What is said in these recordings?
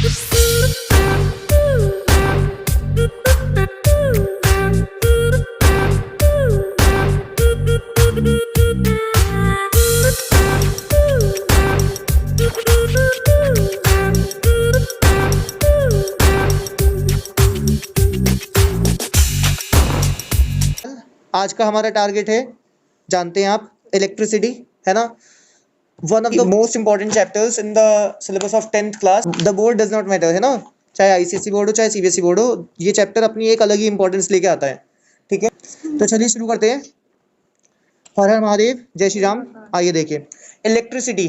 आज का हमारा टारगेट है, जानते हैं आप, इलेक्ट्रिसिटी, है ना। One of the most important chapters in the syllabus of 10th class. The board does not matter, है ना, चाहे आईसीएसई बोर्ड हो चाहे सीबीएसई बोर्ड हो, ये चैप्टर अपनी एक अलग ही इंपॉर्टेंस लेके आता है। ठीक है, तो चलिए शुरू करते हैं। हर हर महादेव, जय श्री राम। आइए देखिए, इलेक्ट्रिसिटी।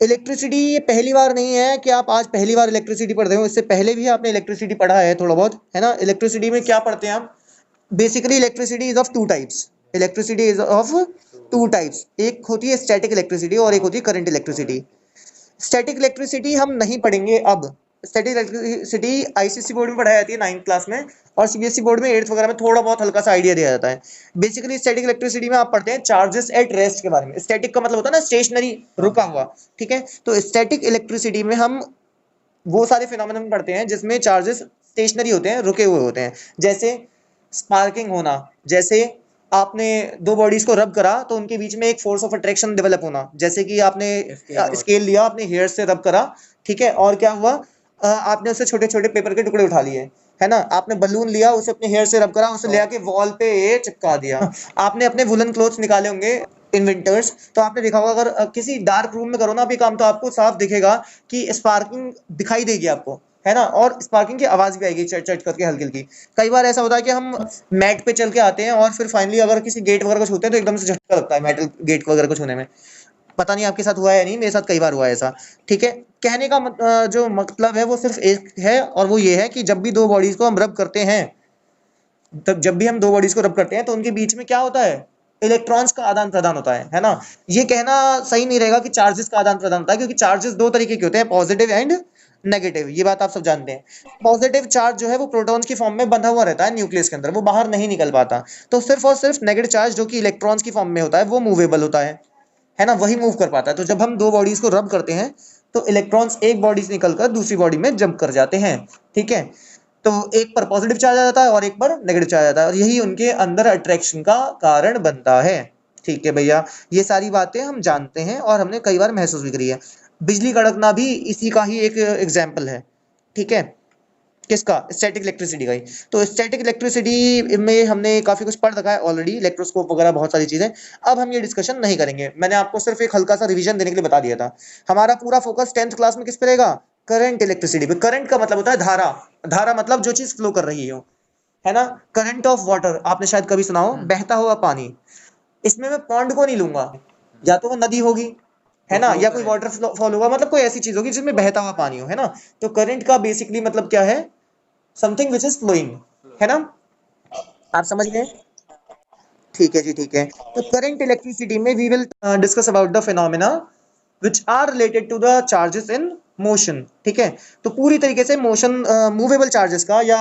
इलेक्ट्रिसिटी ये पहली बार नहीं है कि आप आज पहली बार इलेक्ट्रिसिटी पढ़ रहे हो, इससे पहले भी आपने इलेक्ट्रिसिटी पढ़ा है थोड़ा बहुत, है ना। इलेक्ट्रिसिटी में क्या पढ़ते हैं आप? Basically electricity is of two types. Electricity is of two types. एक होती है स्टैटिक इलेक्ट्रिसिटी और एक होती है करंट इलेक्ट्रिसिटी। स्टैटिक इलेक्ट्रिसिटी हम नहीं पढ़ेंगे अब। स्टैटिक इलेक्ट्रिसिटी आईसीएसई बोर्ड में पढ़ाई जाती है 9th क्लास में, और सीबीएसई बोर्ड में 8th वगैरह में थोड़ा बहुत हल्का सा आइडिया दिया जाता है। बेसिकली स्टैटिक इलेक्ट्रिसिटी में आप पढ़ते हैं चार्जेस एट रेस्ट के बारे में। स्टैटिक का मतलब होता है ना स्टेशनरी, रुका हुआ। ठीक है, तो स्टैटिक इलेक्ट्रिसिटी में हम वो सारे फिनोमेनन पढ़ते हैं जिसमें चार्जेस स्टेशनरी होते हैं, रुके हुए होते हैं। जैसे स्पार्किंग होना, जैसे आपने दो बॉडीज को रब करा तो उनके बीच में एक फोर्स ऑफ अट्रैक्शन डेवलप होना, जैसे कि आपने स्केल लिया, अपने हेयर से रब करा, ठीक है, और क्या हुआ, आपने उससे छोटे छोटे पेपर के टुकड़े उठा लिए, है ना। आपने बलून लिया, उसे अपने हेयर से रब करा, उसे ले आके वॉल पे चिपका दिया। आपने अपने वुलन क्लोथ्स निकाले होंगे इन विंटर्स, तो आपने देखा होगा अगर किसी डार्क रूम में करो ना अभी काम, तो आपको साफ दिखेगा कि स्पार्किंग दिखाई देगी आपको, है ना, और स्पार्किंग की आवाज भी आएगी चट चट करके हल्की हल्की। कई बार ऐसा होता है कि हम मैट पे चल के आते हैं और फिर फाइनली अगर किसी गेट वगैरह को छूते हैं तो एकदम से झटका लगता है मेटल गेट वगैरह को छूने में। पता नहीं आपके साथ हुआ है या नहीं, मेरे साथ कई बार हुआ है ऐसा। ठीक है, कहने का जो मतलब है वो सिर्फ एक है, और वो ये है कि जब भी दो बॉडीज को हम रब करते हैं, तब जब भी हम दो बॉडीज को रब करते हैं तो उनके बीच में क्या होता है, इलेक्ट्रॉन्स का आदान प्रदान होता है ना। ये कहना सही नहीं रहेगा कि चार्जेस का आदान प्रदान होता है, क्योंकि चार्जेस दो तरीके के होते हैं, पॉजिटिव एंड नेगेटिव। ये बात आप सब जानते हैं। पॉजिटिव चार्ज जो है वो प्रोटॉन्स की फॉर्म में बंधा हुआ रहता है न्यूक्लियस के अंदर, वो बाहर नहीं निकल पाता। तो सिर्फ और सिर्फ नेगेटिव चार्ज जो कि इलेक्ट्रॉन्स की फॉर्म में होता है वो मूवेबल होता है ना, वही मूव कर पाता है। तो जब हम दो बॉडीज को रब करते हैं तो इलेक्ट्रॉन्स एक बॉडी से निकलकर दूसरी बॉडी में जंप कर जाते हैं। ठीक है, तो एक पर पॉजिटिव चार्ज आ जाता है और एक पर नेगेटिव चार्ज आ जाता है, और यही उनके अंदर अट्रैक्शन का कारण बनता है। ठीक है भैया, ये सारी बातें हम जानते हैं और हमने कई बार महसूस भी करी है। बिजली कड़कना भी इसी का ही एक एग्जाम्पल है। ठीक है, किसका? स्टैटिक इलेक्ट्रिसिटी का ही। तो स्टैटिक इलेक्ट्रिसिटी में हमने काफी कुछ पढ़ रखा है ऑलरेडी, इलेक्ट्रोस्कोप वगैरह बहुत सारी चीजें। अब हम ये डिस्कशन नहीं करेंगे, मैंने आपको सिर्फ एक हल्का सा रिवीजन देने के लिए बता दिया था। हमारा पूरा फोकस 10th क्लास में किस पे रहेगा? करंट इलेक्ट्रिसिटी पे। करंट का मतलब होता है धारा। धारा मतलब जो चीज फ्लो कर रही हो, है ना। करंट ऑफ वाटर आपने शायद कभी सुना हो, बहता हुआ पानी। इसमें मैं पॉन्ड को नहीं लूंगा, या तो वो नदी होगी, है ना, या कोई वाटरफॉल होगा, मतलब कोई ऐसी चीज होगी जिसमें बहता हुआ पानी हो, है ना। तो करंट का बेसिकली मतलब क्या है? समथिंग विच इज फ्लोइंग, है ना। आप समझ गए? ठीक है जी, ठीक है। तो करंट इलेक्ट्रिसिटी में we will discuss about the phenomena which are related to the charges in motion. ठीक है, तो पूरी तरीके से मोशन, मूवेबल चार्जेस का या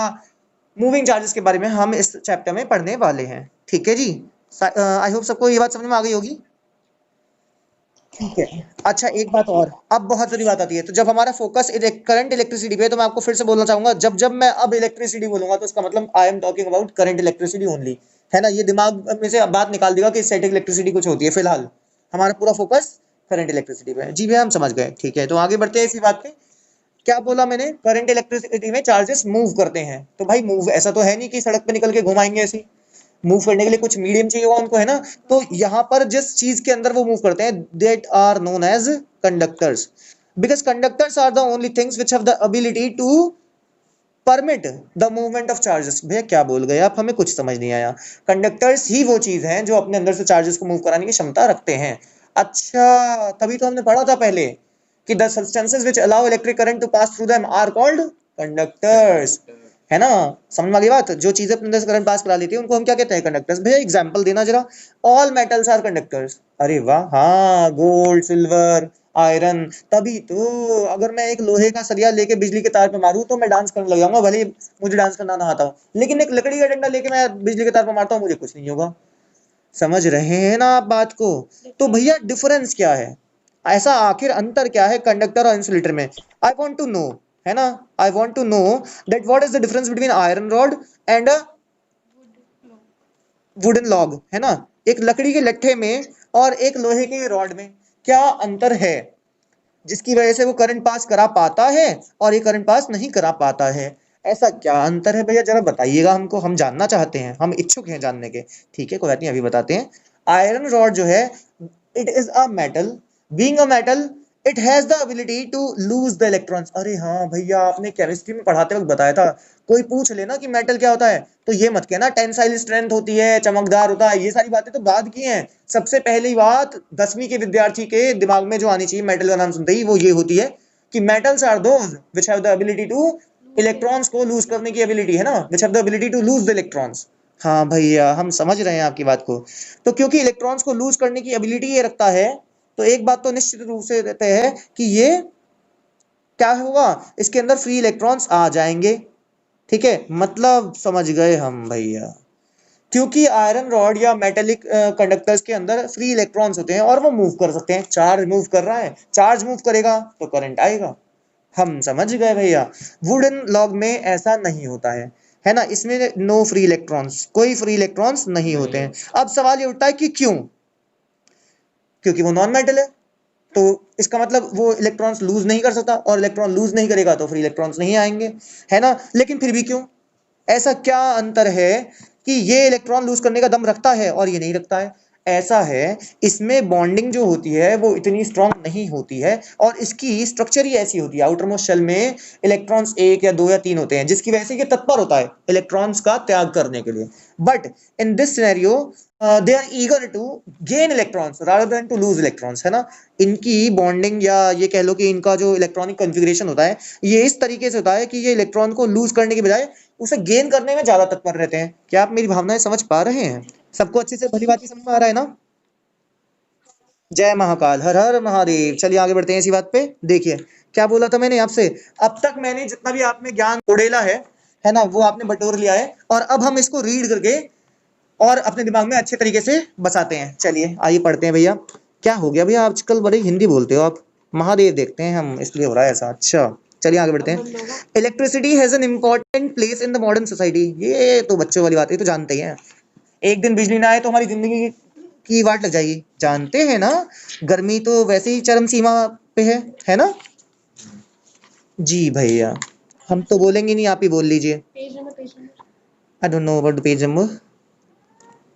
मूविंग चार्जेस के बारे में हम इस चैप्टर में पढ़ने वाले हैं। ठीक है जी, आई होप सबको ये बात समझ में आ गई होगी। ठीक है, अच्छा एक बात और, अब बहुत जरूरी बात आती है। तो जब हमारा फोकस करंट इलेक्ट्रिसिटी पे है, तो मैं आपको फिर से बोलना चाहूंगा, जब जब मैं अब इलेक्ट्रिसिटी बोलूंगा तो इसका मतलब I am talking about current electricity only, है ना। ये दिमाग में से बात निकाल देगा कि स्टैटिक इलेक्ट्रिसिटी कुछ होती है। फिलहाल हमारा पूरा फोकस करंट इलेक्ट्रिसिटी पे है। जी भैया, हम समझ गए। ठीक है, तो आगे बढ़ते हैं इसी बात पे। क्या बोला मैंने? करंट इलेक्ट्रिसिटी में चार्जेस मूव करते हैं। तो भाई मूव ऐसा तो है नहीं कि सड़क पे निकल के घुमाएंगे ऐसे। मूव करने के लिए कुछ मीडियम चाहिए होगा उनको, है ना। तो यहाँ पर जिस चीज के अंदर वो मूव करते हैं, that are known as conductors, because conductors are the only things which have the ability to permit the movement of charges. भैया क्या बोल गए आप? हमें कुछ समझ नहीं आया। कंडक्टर्स ही वो चीज हैं जो अपने अंदर से चार्जेस को मूव कराने की क्षमता रखते हैं। अच्छा, तभी तो हमने पढ़ा था पहले कि the substances which allow electric current to pass through them are called conductors, है ना। समझ में आ गई बात? जो चीजें अपने अंदर से करंट पास करा लेती है उनको हम क्या कहते हैं? कंडक्टर्स। भैया एग्जांपल देना जरा। All metals are conductors. अरे वाह, हाँ, गोल्ड, सिल्वर, आयरन। तभी तो अगर मैं एक लोहे का सरिया लेके बिजली के तार पे मारूं तो मैं डांस करने लग जाऊंगा, भले ही मुझे डांस करना ना आता हो। लेकिन एक लकड़ी का डंडा लेके मैं बिजली के तार पे मारता हूँ, मुझे कुछ नहीं होगा। समझ रहे हैं ना आप बात को? तो भैया डिफरेंस क्या है? ऐसा आखिर अंतर क्या है कंडक्टर और इंसुलेटर में? I want to know. है ना, I want to know that what is the difference between iron rod and a wooden log, है ना, एक लकड़ी के लट्ठे में और एक लोहे के रॉड में क्या अंतर है जिसकी वजह से वो करंट पास करा पाता है और ये करंट पास नहीं करा पाता है। ऐसा क्या अंतर है भैया, जरा बताइएगा हमको, हम जानना चाहते हैं, हम इच्छुक हैं जानने के। ठीक है, कोई बात नहीं, अभी बताते हैं। आयरन रॉड जो है, it is a metal, being a metal it has the ability to lose the electrons. अरे हाँ भैया, आपने केमिस्ट्री में पढ़ाते वक्त बताया था, कोई पूछ लेना कि मेटल क्या होता है तो ये मत कहना टेंसाइल स्ट्रेंथ होती है, चमकदार होता है, ये सारी बातें तो बाद की हैं। सबसे पहली बात 10वीं के विद्यार्थी के दिमाग में जो आनी चाहिए मेटल का नाम सुनते ही, वो ये होती है कि metals are those which have the ability to, electrons को लूज करने की एबिलिटी, है ना, which have the ability to lose the electrons. हाँ भैया, हम समझ रहे हैं आपकी बात को। तो क्योंकि इलेक्ट्रॉन्स को लूज करने की एबिलिटी ये रखता है, तो एक बात तो निश्चित रूप से रहते हैं कि ये क्या होगा, इसके अंदर फ्री इलेक्ट्रॉन्स आ जाएंगे। ठीक है, मतलब समझ गए हम भैया, क्योंकि आयरन रॉड या मेटेलिक कंडक्टर्स के अंदर फ्री इलेक्ट्रॉन्स होते हैं और वो मूव कर सकते हैं। चार्ज मूव कर रहा है, चार्ज मूव करेगा तो करंट आएगा। हम समझ गए भैया। वुडन लॉग में ऐसा नहीं होता है ना, इसमें नो फ्री इलेक्ट्रॉन्स, कोई फ्री इलेक्ट्रॉन्स नहीं होते हैं। अब सवाल ये उठता है कि क्यों, क्योंकि वो नॉन मेटल है, तो इसका मतलब वो इलेक्ट्रॉन्स लूज नहीं कर सकता, और इलेक्ट्रॉन लूज नहीं करेगा तो फ्री इलेक्ट्रॉन्स नहीं आएंगे, है ना। लेकिन फिर भी क्यों, ऐसा क्या अंतर है कि ये इलेक्ट्रॉन लूज करने का दम रखता है और ये नहीं रखता है। ऐसा है, इसमें बॉन्डिंग जो होती है वो इतनी स्ट्रांग नहीं होती है, और इसकी स्ट्रक्चर ही ऐसी होती है, आउटर मोस्ट शेल में इलेक्ट्रॉन्स एक या दो या तीन होते हैं, जिसकी वजह से ये तत्पर होता है इलेक्ट्रॉन्स का त्याग करने के लिए। But in this scenario they are eager to gain electrons rather than to lose electrons, है ना। इनकी बॉन्डिंग, या ये कह लो कि इनका जो इलेक्ट्रॉनिक कॉन्फ़िगरेशन होता है, ये इस तरीके से होता है कि ये इलेक्ट्रॉन को लूज करने के बजाय उसे गेन करने में ज्यादा तत्पर रहते हैं। क्या आप मेरी भावनाएं समझ पा रहे हैं? सबको अच्छे से भली भांति समझ में आ रहा है ना? जय महाकाल, हर हर महादेव। चलिए आगे बढ़ते हैं इसी बात पे। देखिए, क्या बोला था मैंने आपसे, अब तक मैंने जितना भी आप में ज्ञान उड़ेला है ना, वो आपने बटोर लिया है, और अब हम इसको रीड करके और अपने दिमाग में अच्छे तरीके से बसाते हैं। चलिए आइए पढ़ते हैं भैया। क्या हो गया भैया, आजकल बड़ी हिंदी बोलते हो आप। महादेव देखते हैं हम, इसलिए हो रहा है ऐसा। अच्छा, चलिए आगे बढ़ते हैं। Electricity has an important place in the modern society. ये तो बच्चों वाली बात है, तो जानते ही हैं। एक दिन बिजली ना आए तो हमारी जिंदगी की वाट लग जाएगी, जानते हैं ना। गर्मी तो वैसे ही चरम सीमा पे है ना। जी भैया, हम तो बोलेंगे नहीं, आप ही बोल लीजिए। I don't know about the page number,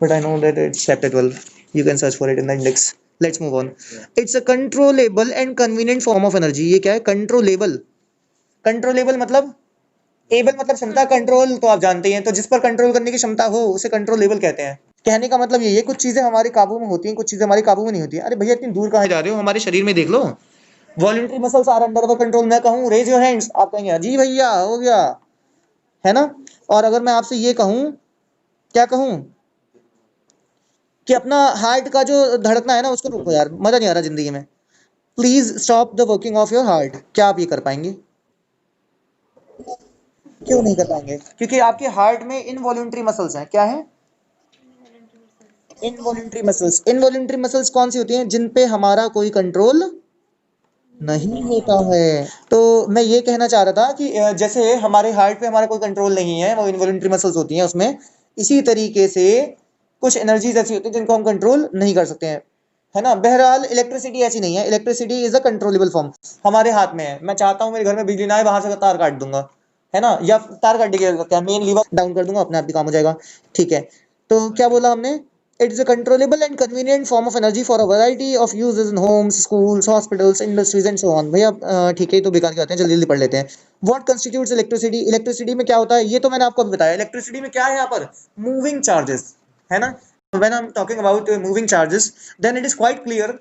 but I know that it's chapter 12. You can search for it in the index. Let's move on. It's a controllable and convenient form of energy. ये क्या है, controllable? Controllable मतलब, able मतलब क्षमता, control तो आप जानते ही हैं, तो जिस पर कंट्रोल करने की क्षमता हो उसे कंट्रोलेबल कहते हैं। कहने का मतलब ये कुछ चीजें हमारे काबू में होती हैं, कुछ चीजें हमारे काबू में नहीं होती हैं। अरे भैया, इतनी दूर कहाँ जा रहे हो, हमारे शरीर में देख लो। Voluntary muscles are under the control, मैं कहूँ रेज योर हैंड्स, आप कहेंगे जी भैया हो गया, है ना। और अगर मैं आपसे ये कहूँ, क्या कहूँ, कि अपना हार्ट का जो धड़कना है ना उसको रोको यार, मजा नहीं आ रहा जिंदगी में, please stop the working of your heart, क्या आप ये कर पाएंगे? क्यों नहीं कर पाएंगे? क्योंकि आपके हार्ट में इनवॉल्यूंटरी मसल्स हैं। क्या है? Involuntary muscles. इनवॉल्यूंटरी मसल्स कौन सी होती हैं? जिन पे हमारा कोई कंट्रोल नहीं होता है। तो मैं ये कहना चाह रहा था कि जैसे हमारे हार्ट पे हमारा कोई कंट्रोल नहीं है, वो इनवॉल्यूंटरी मसल्स होती हैं उसमें, इसी तरीके से कुछ एनर्जीज ऐसी होती हैं जिनको हम कंट्रोल नहीं कर सकते हैं, है ना। बहरहाल इलेक्ट्रिसिटी ऐसी नहीं है, electricity is a controllable form, हमारे हाथ में है। मैं चाहता हूँ मेरे घर में बिजली ना आए, बाहर से तार काट दूंगा, है ना, या तार काटने की क्या, मेन लीवर डाउन कर दूंगा, अपने आप ही काम हो जाएगा। ठीक है, तो क्या बोला हमने, it is a controllable and convenient form of energy for a variety of uses in homes, schools, hospitals, industries and so on। भैया ठीक है, तो बेकार की बातें हैं, जल्दी जल्दी पढ़ लेते हैं। What constitutes electricity? इलेक्ट्रिसिटी में क्या होता है, ये तो मैंने आपको अभी बताया। इलेक्ट्रिसिटी में क्या है यहाँ पर, मूविंग चार्जेस, है ना। When I'm talking about moving charges, then it is quite clear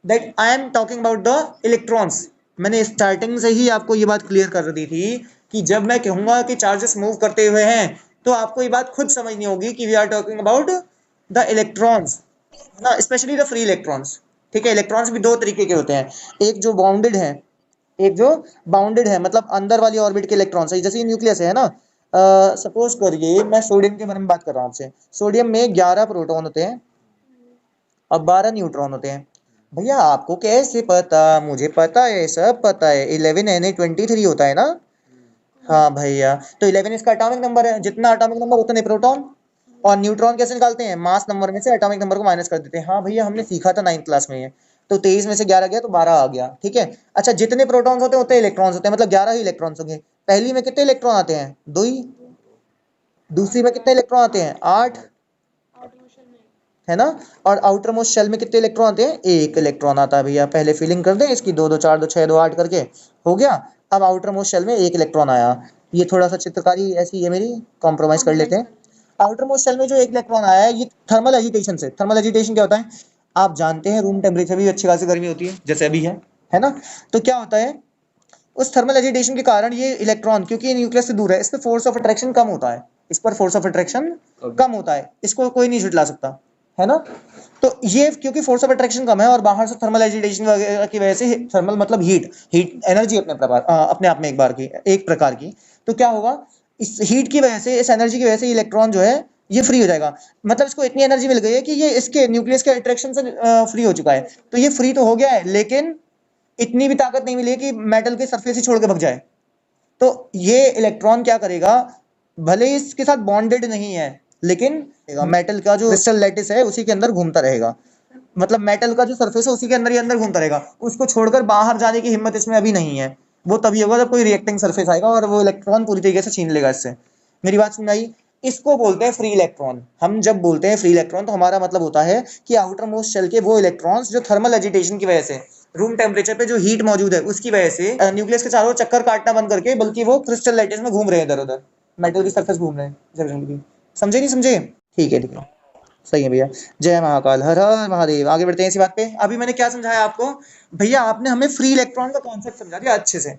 that I am talking about the electrons। मैंने स्टार्टिंग से ही आपको ये बात क्लियर कर दी थी कि जब मैं कहूंगा कि चार्जेस मूव करते हुए हैं, तो आपको ये बात खुद समझनी होगी कि we are talking about the electrons, ना, स्पेशली द फ्री इलेक्ट्रॉन्स। ठीक है, इलेक्ट्रॉन्स भी दो तरीके के होते हैं, एक जो बाउंडेड है, एक जो बाउंडेड है, मतलब अंदर वाली ऑर्बिट के इलेक्ट्रॉन्स है, जैसे न्यूक्लियस है ना। सपोज करिए मैं सोडियम के बारे में बात कर रहा हूँ आपसे। सोडियम में 11 प्रोटॉन होते हैं और 12 न्यूट्रॉन होते हैं। भैया आपको कैसे पता? मुझे पता है, सब पता है। 11 Na 23 होता है ना, हाँ भैया, तो 11 इसका एटॉमिक नंबर है, जितना एटॉमिक नंबर उतने प्रोटॉन। और न्यूट्रॉन कैसे निकालते हैं, मास नंबर में से एटॉमिक नंबर को माइनस कर देते हैं। हाँ भैया, हमने सीखा था 9th क्लास में ये। तो 23 में से 11 गया तो 12 आ गया, ठीक है। अच्छा, जितने प्रोटॉन्स होते हैं उतने इलेक्ट्रॉन्स होते हैं, मतलब 11 ही इलेक्ट्रॉन्स होंगे। पहली में कितने इलेक्ट्रॉन आते हैं, 2 ही। दूसरी में कितने इलेक्ट्रॉन आते हैं, 8, है ना। और आउटर मोस्ट शेल में कितने इलेक्ट्रॉन आते हैं, 1 इलेक्ट्रॉन आता है भैया। पहले फिलिंग कर दें इसकी, 2 2 4 2 6 2 8 करके हो गया। अब आउटर मोस्ट शेल में 1 इलेक्ट्रॉन आया। ये थोड़ा सा चित्रकारी ऐसी है मेरी, कॉम्प्रोमाइज कर लेते हैं। आउटर मोस्ट शेल में जो 1 इलेक्ट्रॉन आया है, ये थर्मल एजिटेशन से, थर्मल एजिटेशन क्या होता है, आप जानते हैं रूम टेम्परेचर भी अच्छी खासी गर्मी होती है जैसे अभी है ना। तो क्या होता है, उस थर्मल एजिटेशन के कारण ये इलेक्ट्रॉन, क्योंकि ये न्यूक्लियस से दूर है, इस पर फोर्स ऑफ अट्रैक्शन कम होता है, इस पर फोर्स ऑफ अट्रैक्शन कम होता है, इसको कोई नहीं झुटला सकता, है ना। तो ये क्योंकि फोर्स ऑफ अट्रैक्शन कम है और बाहर से थर्मल एजिटेशन वगैरह की वजह से, थर्मल मतलब हीट, हीट एनर्जी अपने आप में एक प्रकार की। तो क्या होगा, इस हीट की वजह से, इस एनर्जी की वजह से इलेक्ट्रॉन जो है ये फ्री हो जाएगा। मतलब इसको इतनी एनर्जी मिल गई है कि ये इसके न्यूक्लियस के अट्रैक्शन से फ्री हो चुका है। तो ये फ्री तो हो गया है, लेकिन इतनी भी ताकत नहीं मिली है कि मेटल के सरफेस ही छोड़ के भग जाए। तो ये इलेक्ट्रॉन क्या करेगा, भले ही इसके साथ बॉन्डेड नहीं है, लेकिन मेटल का जो क्रिस्टल लैटिस है उसी के अंदर घूमता रहेगा। मतलब मेटल का जो सरफेस है उसी के अंदर ही अंदर घूमता रहेगा, उसको छोड़कर बाहर जाने की हिम्मत इसमें अभी नहीं है। वो तभी होगा जब कोई रिएक्टिंग सरफेस आएगा और वो इलेक्ट्रॉन पूरी तरीके से छीन लेगा इससे। मेरी बात समझ आई। इसको बोलते हैं फ्री इलेक्ट्रॉन। हम जब बोलते हैं फ्री इलेक्ट्रॉन तो हमारा मतलब होता है कि आउटर मोस्ट शेल के वो इलेक्ट्रॉन्स जो थर्मल एजिटेशन की वजह से, रूम टेम्परेचर पे जो हीट मौजूद है उसकी वजह से न्यूक्लियस के चारों ओर चक्कर काटना बंद करके, बल्कि वो क्रिस्टल लैटिस में घूम रहे हैं, इधर उधर मेटल की सरफेस घूम रहे हैं। समझे नहीं समझे, ठीक है ठीक है, सही है भैया। जय महाकाल, हर हर महादेव। आगे बढ़ते हैं इसी बात पे। अभी मैंने क्या समझाया आपको, भैया आपने हमें फ्री इलेक्ट्रॉन का कॉन्सेप्ट समझा दिया अच्छे से।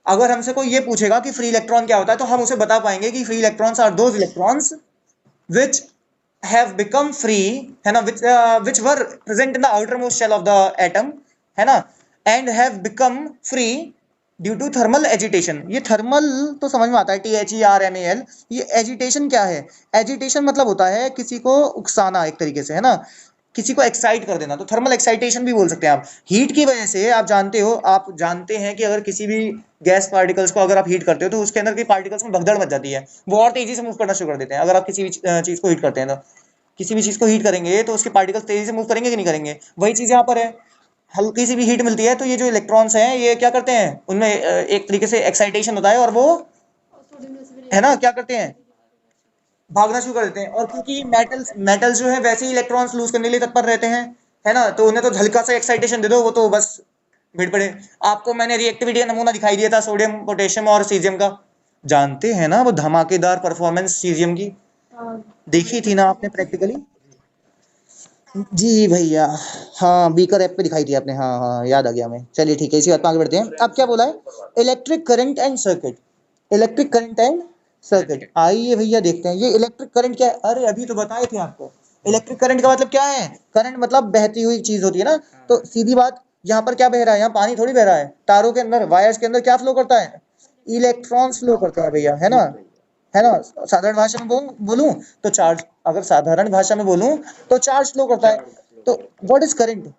अगर हमसे कोई ये पूछेगा कि फ्री इलेक्ट्रॉन क्या होता है, तो हम उसे बता पाएंगे कि free electrons are those electrons which have become free, है ना, which were present in the outermost shell of the atom, है ना, and have become free due to thermal agitation. ये थर्मल तो समझ में आता है, THERMAL। ये एजिटेशन क्या है, एजिटेशन मतलब होता है किसी को उकसाना एक तरीके से, है ना, किसी को एक्साइट कर देना। तो थर्मल एक्साइटेशन भी बोल सकते हैं आप। हीट की वजह से आप जानते हैं कि अगर किसी भी गैस पार्टिकल्स को अगर आप हीट करते हो तो उसके अंदर की पार्टिकल्स में भगदड़ मच जाती है, वो और तेजी से मूव करना शुरू कर देते हैं। अगर आप किसी भी चीज को हीट करते हैं, तो किसी भी चीज को हीट करेंगे तो उसके पार्टिकल्स तेजी से मूव करेंगे कि नहीं करेंगे। वही चीज यहाँ पर है, हल्की सी भी हीट मिलती है तो ये जो इलेक्ट्रॉन्स हैं ये क्या करते हैं, उनमें एक तरीके से एक्साइटेशन होता है और वो, है ना, क्या करते हैं, भागना शुरू कर देते हैं। और क्योंकि मेटल्स जो है वैसे ही इलेक्ट्रॉन्स लूज करने के लिए तत्पर रहते हैं, है ना, तो उन्हें तो हल्का सा एक्साइटेशन दे दो वो तो बस भिड़ पड़े। आपको मैंने रिएक्टिविटी का नमूना दिखाई दिया था सोडियम पोटेशियम और सीजियम का, जानते हैं ना वो धमाकेदार परफॉर्मेंस सीजियम की, देखी थी ना आपने प्रैक्टिकली। जी भैया, हाँ बीकर ऐप पे दिखाई थी आपने, हाँ हाँ याद आ गया हमें। चलिए ठीक है, इसी बात पर आगे बढ़ते हैं। अब क्या बोला है, electric current and circuit, electric current and circuit. आइए भैया देखते हैं ये इलेक्ट्रिक करंट क्या है। अरे अभी तो बताए थे आपको, इलेक्ट्रिक करंट का मतलब क्या है, करंट मतलब बहती हुई चीज होती है ना। तो सीधी बात, यहाँ पर क्या बह रहा है, यहाँ पानी थोड़ी बह रहा है, तारों के अंदर, वायर्स के अंदर क्या फ्लो करता है, इलेक्ट्रॉन्स फ्लो करता है भैया, है ना, है ना। साधारण भाषा में बोलूं तो चार्ज, अगर साधारण भाषा में बोलूं तो चार्ज फ्लो करता है। तो व्हाट इज करंट,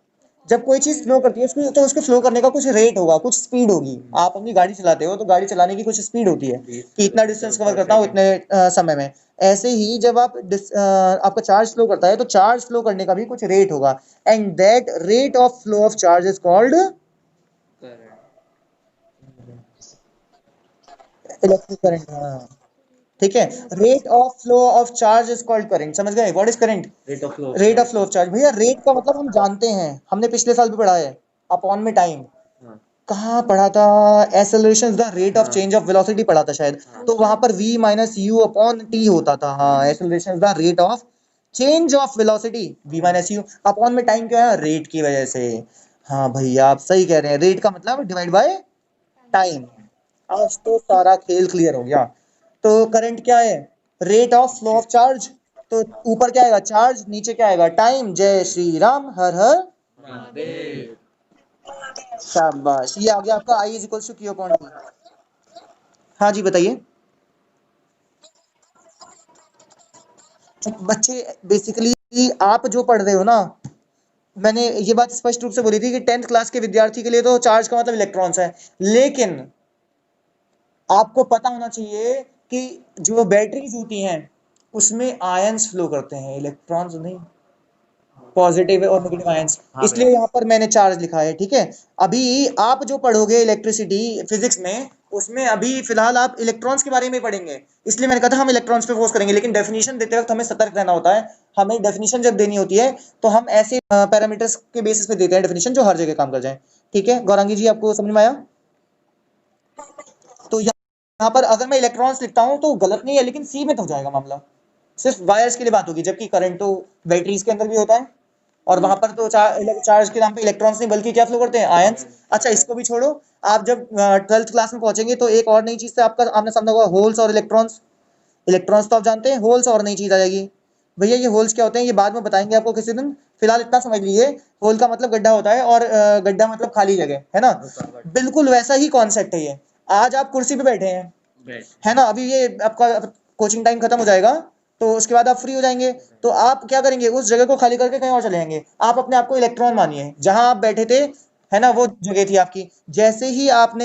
जब कोई चीज फ्लो करती है उसको, तो उसको फ्लो करने का कुछ रेट होगा, कुछ स्पीड होगी। आप अपनी गाड़ी चलाते हो तो गाड़ी चलाने की कुछ स्पीड होती है कि इतना डिस्टेंस कवर करता हूँ इतने समय में। ऐसे ही जब आपका चार्ज फ्लो करता है तो चार्ज फ्लो करने का भी कुछ रेट होगा, and that rate of flow of charge is called electric current. हाँ ठीक है, rate of flow of charge is called current. समझ गए, what is current, rate of flow of charge. भैया रेट का मतलब हम जानते हैं, हमने पिछले साल भी पढ़ा है, अपॉन में टाइम। कहाँ पढ़ा था, acceleration the rate of change of velocity पढ़ा था शायद। तो वहां पर v minus you upon T होता था। हाँ, acceleration the rate of change of velocity, v minus you upon में टाइम, क्या है, रेट की वजह से। हाँ भैया आप सही कह रहे हैं, रेट का मतलब डिवाइड बाय टाइम। आज तो सारा खेल क्लियर हो गया। तो करंट क्या है, rate of flow of charge. तो ऊपर क्या आएगा, चार्ज, नीचे क्या आएगा, टाइम। जय श्री राम, हर हर शाबाश। ये आ गया आपका I is equals to Q upon T. हाँ जी बताइए। बच्चे बेसिकली आप जो पढ़ रहे हो ना, मैंने ये बात स्पष्ट रूप से बोली थी कि 10th क्लास के विद्यार्थी के लिए तो चार्ज का मतलब इलेक्ट्रॉन्स है, लेकिन आपको पता होना चाहिए कि जो बैटरीज होती हैं उसमें आयंस फ्लो करते हैं, इलेक्ट्रॉन्स नहीं, पॉजिटिव और नेगेटिव आयंस। इसलिए यहाँ पर मैंने चार्ज लिखा है, ठीक है। अभी आप जो पढ़ोगे इलेक्ट्रिसिटी फिजिक्स में, उसमें अभी फिलहाल आप इलेक्ट्रॉन्स के बारे में पढ़ेंगे, इसलिए मैंने कहा था हम इलेक्ट्रॉन्स पे फोकस करेंगे, लेकिन डेफिनेशन देते वक्त हमें सतर्क रहना होता है। हमें डेफिनेशन जब देनी होती है तो हम ऐसे पैरामीटर्स के बेसिस पे देते हैं डेफिनेशन जो हर जगह काम कर जाए, ठीक है। गौरांगी जी आपको समझ में आया? तो यहाँ पर अगर मैं इलेक्ट्रॉन्स लिखता हूँ तो गलत नहीं है, लेकिन सीमित हो जाएगा मामला, सिर्फ वायर्स के लिए बात होगी, जबकि करंट तो बैटरीज के अंदर भी होता है, और वहां पर तो चार्ज के नाम पे इलेक्ट्रॉन्स नहीं बल्कि क्या फ्लो करते हैं, आयंस। अच्छा इसको भी छोड़ो, आप जब 12th क्लास में पहुंचेंगे तो एक और नई चीज से आपका आमने सामने होगा, होल्स और इलेक्ट्रॉन्स। इलेक्ट्रॉन्स तो आप जानते हैं, होल्स और नई चीज आ जाएगी। भैया ये होल्स क्या होते हैं ये बाद में बताएंगे आपको किसी दिन, फिलहाल इतना समझ लीजिए, होल का मतलब गड्ढा होता है, और गड्ढा मतलब खाली जगह है ना, बिल्कुल वैसा ही कॉन्सेप्ट है ये। आज आप कुर्सी पे बैठे हैं, है ना, अभी ये आपका कोचिंग टाइम खत्म हो जाएगा तो उसके बाद आप फ्री हो जाएंगे, तो आप क्या करेंगे, उस जगह को खाली करके कहीं और चले जाएंगे। आप अपने आप को इलेक्ट्रॉन मानिए, जहां आप बैठे थे, है ना, वो जगह थी आपकी। जैसे ही आप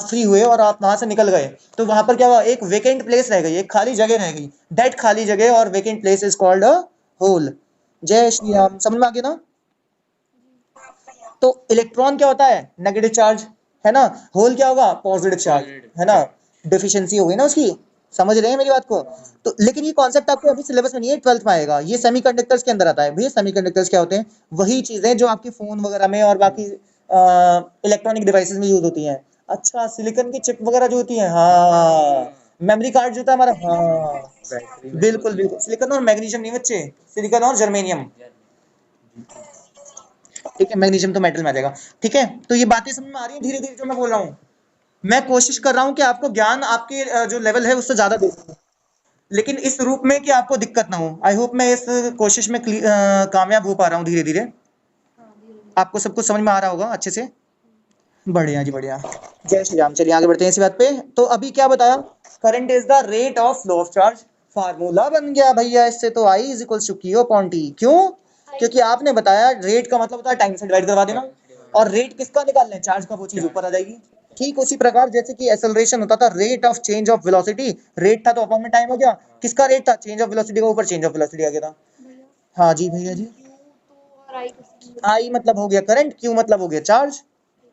फ्री हुए और आप वहां से निकल गए, तो वहां पर क्या हुआ, एक वेकेंट प्लेस रह गई, एक खाली जगह रह गई। दैट खाली जगह और vacant place is called a hole. जय श्री राम, समझ में आ गया ना? तो इलेक्ट्रॉन क्या होता है, नेगेटिव चार्ज, है ना। होल क्या होगा, पॉजिटिव चार्ज, है ना। डिफिशियंसी हो गई ना उसकी, समझ रहे हैं मेरी बात को? तो लेकिन ये कॉन्सेप्ट आपको अभी सिलेबस में नहीं है, 12th में आएगा। ये सेमीकंडक्टर्स के अंदर आता है भैया। सेमीकंडक्टर्स क्या होते हैं, वही चीजें जो आपकी फोन वगैरह में और बाकी इलेक्ट्रॉनिक डिवाइसेस में यूज होती हैं। अच्छा सिलिकॉन की चिप वगैरह जो होती है, हाँ, मेमोरी कार्ड जो होता है हमारा, हाँ बिल्कुल बिल्कुल, सिलिकॉन और मैग्नीशियम नहीं बच्चे, सिलिकॉन और जर्मेनियम, ठीक है। मैग्नीशियम तो मेटल में आ जाएगा, ठीक है। तो ये बातें समझ में आ रही है धीरे धीरे जो मैं बोल रहा हूँ। मैं कोशिश कर रहा हूँ कि आपको ज्ञान आपके जो लेवल है उससे ज्यादा दे सकूं, लेकिन इस रूप में कि आपको दिक्कत ना हो। आई होप मैं इस कोशिश में कामयाब हो पा रहा हूँ धीरे धीरे। आपको सब कुछ समझ में आ रहा होगा अच्छे से? बढ़िया जी बढ़िया, जय श्री राम। चलिए आगे बढ़ते हैं इसी बात पे। तो अभी क्या बताया, current is the rate of flow of charge. Formula बन गया भैया इससे तो, I is equal to Q upon T. क्यों? क्योंकि आपने बताया रेट का मतलब होता है टाइम से डिवाइड करवा देना, और रेट किसका निकालना है, चार्ज का, वो चीज ऊपर आ जाएगी। ठीक उसी प्रकार जैसे कि एक्सेलरेशन होता था, rate of change of velocity, rate था तो अपॉन में टाइम हो गया, किसका रेट था, चेंज ऑफ वेलोसिटी का ऊपर चेंज ऑफ वेलोसिटी आ गया था। हाँ जी भैया जी, आई मतलब हो गया करंट, क्यू मतलब हो गया चार्ज,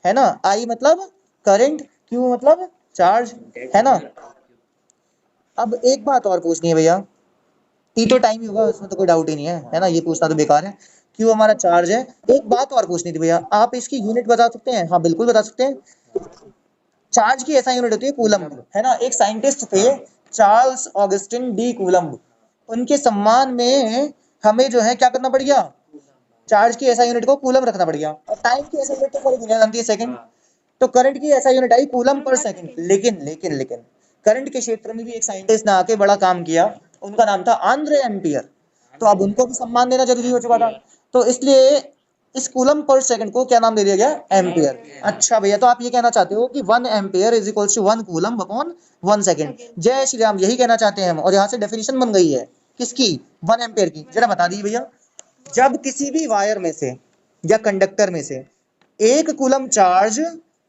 है ना। आई मतलब करंट, क्यू मतलब चार्ज, है ना। अब एक बात और पूछनी है भैया, टी तो टाइम ही होगा, उसमें तो कोई डाउट ही नहीं है ना, ये पूछना तो बेकार है। क्यू हमारा चार्ज है। एक बात और पूछनी थी भैया, आप इसकी यूनिट बता सकते हैं? हाँ बिल्कुल बता सकते हैं। चार्ज की ऐसा यूनिट होती है कूलम्ब, है ना। एक साइंटिस्ट थे चार्ल्स ऑगस्टिन डी कूलम्ब, उनके सम्मान में हमें जो है क्या करना पड़ गया, चार्ज की ऐसा यूनिट को कूलम रखना पड़ गया, और टाइम की ऐसा यूनिट तो पूरी दुनिया जानती है, सेकंड। तो करंट की ऐसा यूनिट आई कूलम पर सेकंड। लेकिन करंट के क्षेत्र में भी एक साइंटिस्ट ने आके बड़ा काम किया, उनका नाम था आंद्रे एम्पियर। तो अब उनको भी सम्मान देना जरूरी हो चुका था, तो इसलिए इस कूलम पर सेकंड को क्या नाम दे दिया गया, एम्पियर। अच्छा भैया, तो आप ये कहना चाहते हो कि 1 ampere is equal to 1 coulomb upon 1 second. जय श्री राम, यही कहना चाहते हैं हम, और यहाँ से डेफिनेशन बन गई है किसकी, 1 एम्पियर की। जरा बता दीजिए भैया, जब किसी भी वायर में से या कंडक्टर में से 1 कूलम चार्ज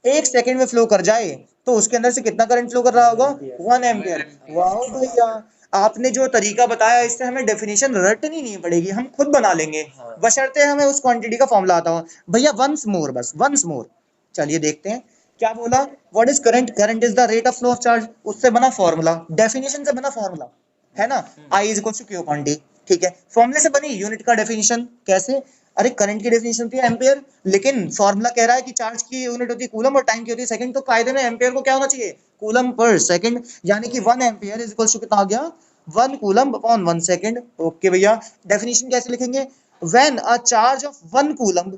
1 सेकंड में फ्लो कर जाए, तो उसके अंदर से कितना करंट फ्लो कर रहा होगा, 1 एम्पियर। वाह भैया, आपने जो तरीका बताया इससे हमें डेफिनेशन रटनी नहीं पड़ेगी, हम खुद बना लेंगे, बशर्ते हमें उस क्वांटिटी का फॉर्मूला आता हो। भैया वंस मोर, बस वंस मोर, चलिए देखते हैं क्या बोला। What is current, current is the rate of flow of charge, उससे बना फॉर्मूला, डेफिनेशन से बना फॉर्मूला, है ना। I is equal to Q upon T, ठीक है। फॉर्मूले से बनी यूनिट का डेफिनेशन कैसे, अरे करंट की डेफिनेशन होती है एम्पियर, लेकिन फॉर्मूला कह रहा है कि चार्ज की यूनिट होती है कूलम और टाइम की होती है सेकंड, तो कायदे में एम्पियर को क्या होना चाहिए, कूलम पर सेकंड, यानी कि 1 एम्पियर इज इक्वल टू कितना आ गया, 1 कूलम अपॉन 1 सेकंड। ओके भैया, डेफिनेशन कैसे लिखेंगे, when a charge of 1 coulomb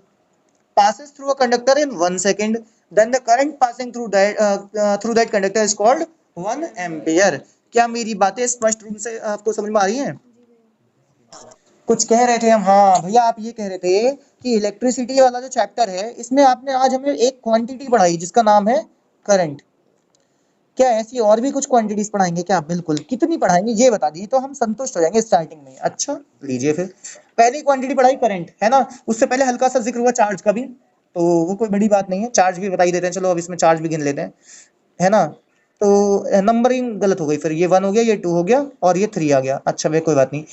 passes through a conductor in 1 second, then the current passing through that conductor is called 1 ampere. क्या मेरी बातें स्पष्ट रूप से आपको समझ में आ रही हैं? कुछ कह रहे थे हम, हाँ भैया आप ये कह रहे थे कि इलेक्ट्रिसिटी वाला जो चैप्टर है इसमें आपने आज हमें एक क्वांटिटी पढ़ाई जिसका नाम है करंट, क्या ऐसी और भी कुछ क्वांटिटीज पढ़ाएंगे क्या? बिल्कुल, कितनी पढ़ाएंगे ये बता दीजिए तो हम संतुष्ट हो जाएंगे स्टार्टिंग में। अच्छा लीजिए फिर, पहली क्वांटिटी पढ़ाई करंट, है ना। उससे पहले हल्का सा जिक्र हुआ चार्ज का भी, तो वो कोई बड़ी बात नहीं है, चार्ज भी बता ही देते हैं, चलो अब इसमें चार्ज भी गिन लेते हैं, है ना। तो नंबरिंग गलत हो गई, फिर ये 1 हो गया, ये 2 हो गया और ये 3 आ गया। अच्छा भैया कोई बात नहीं।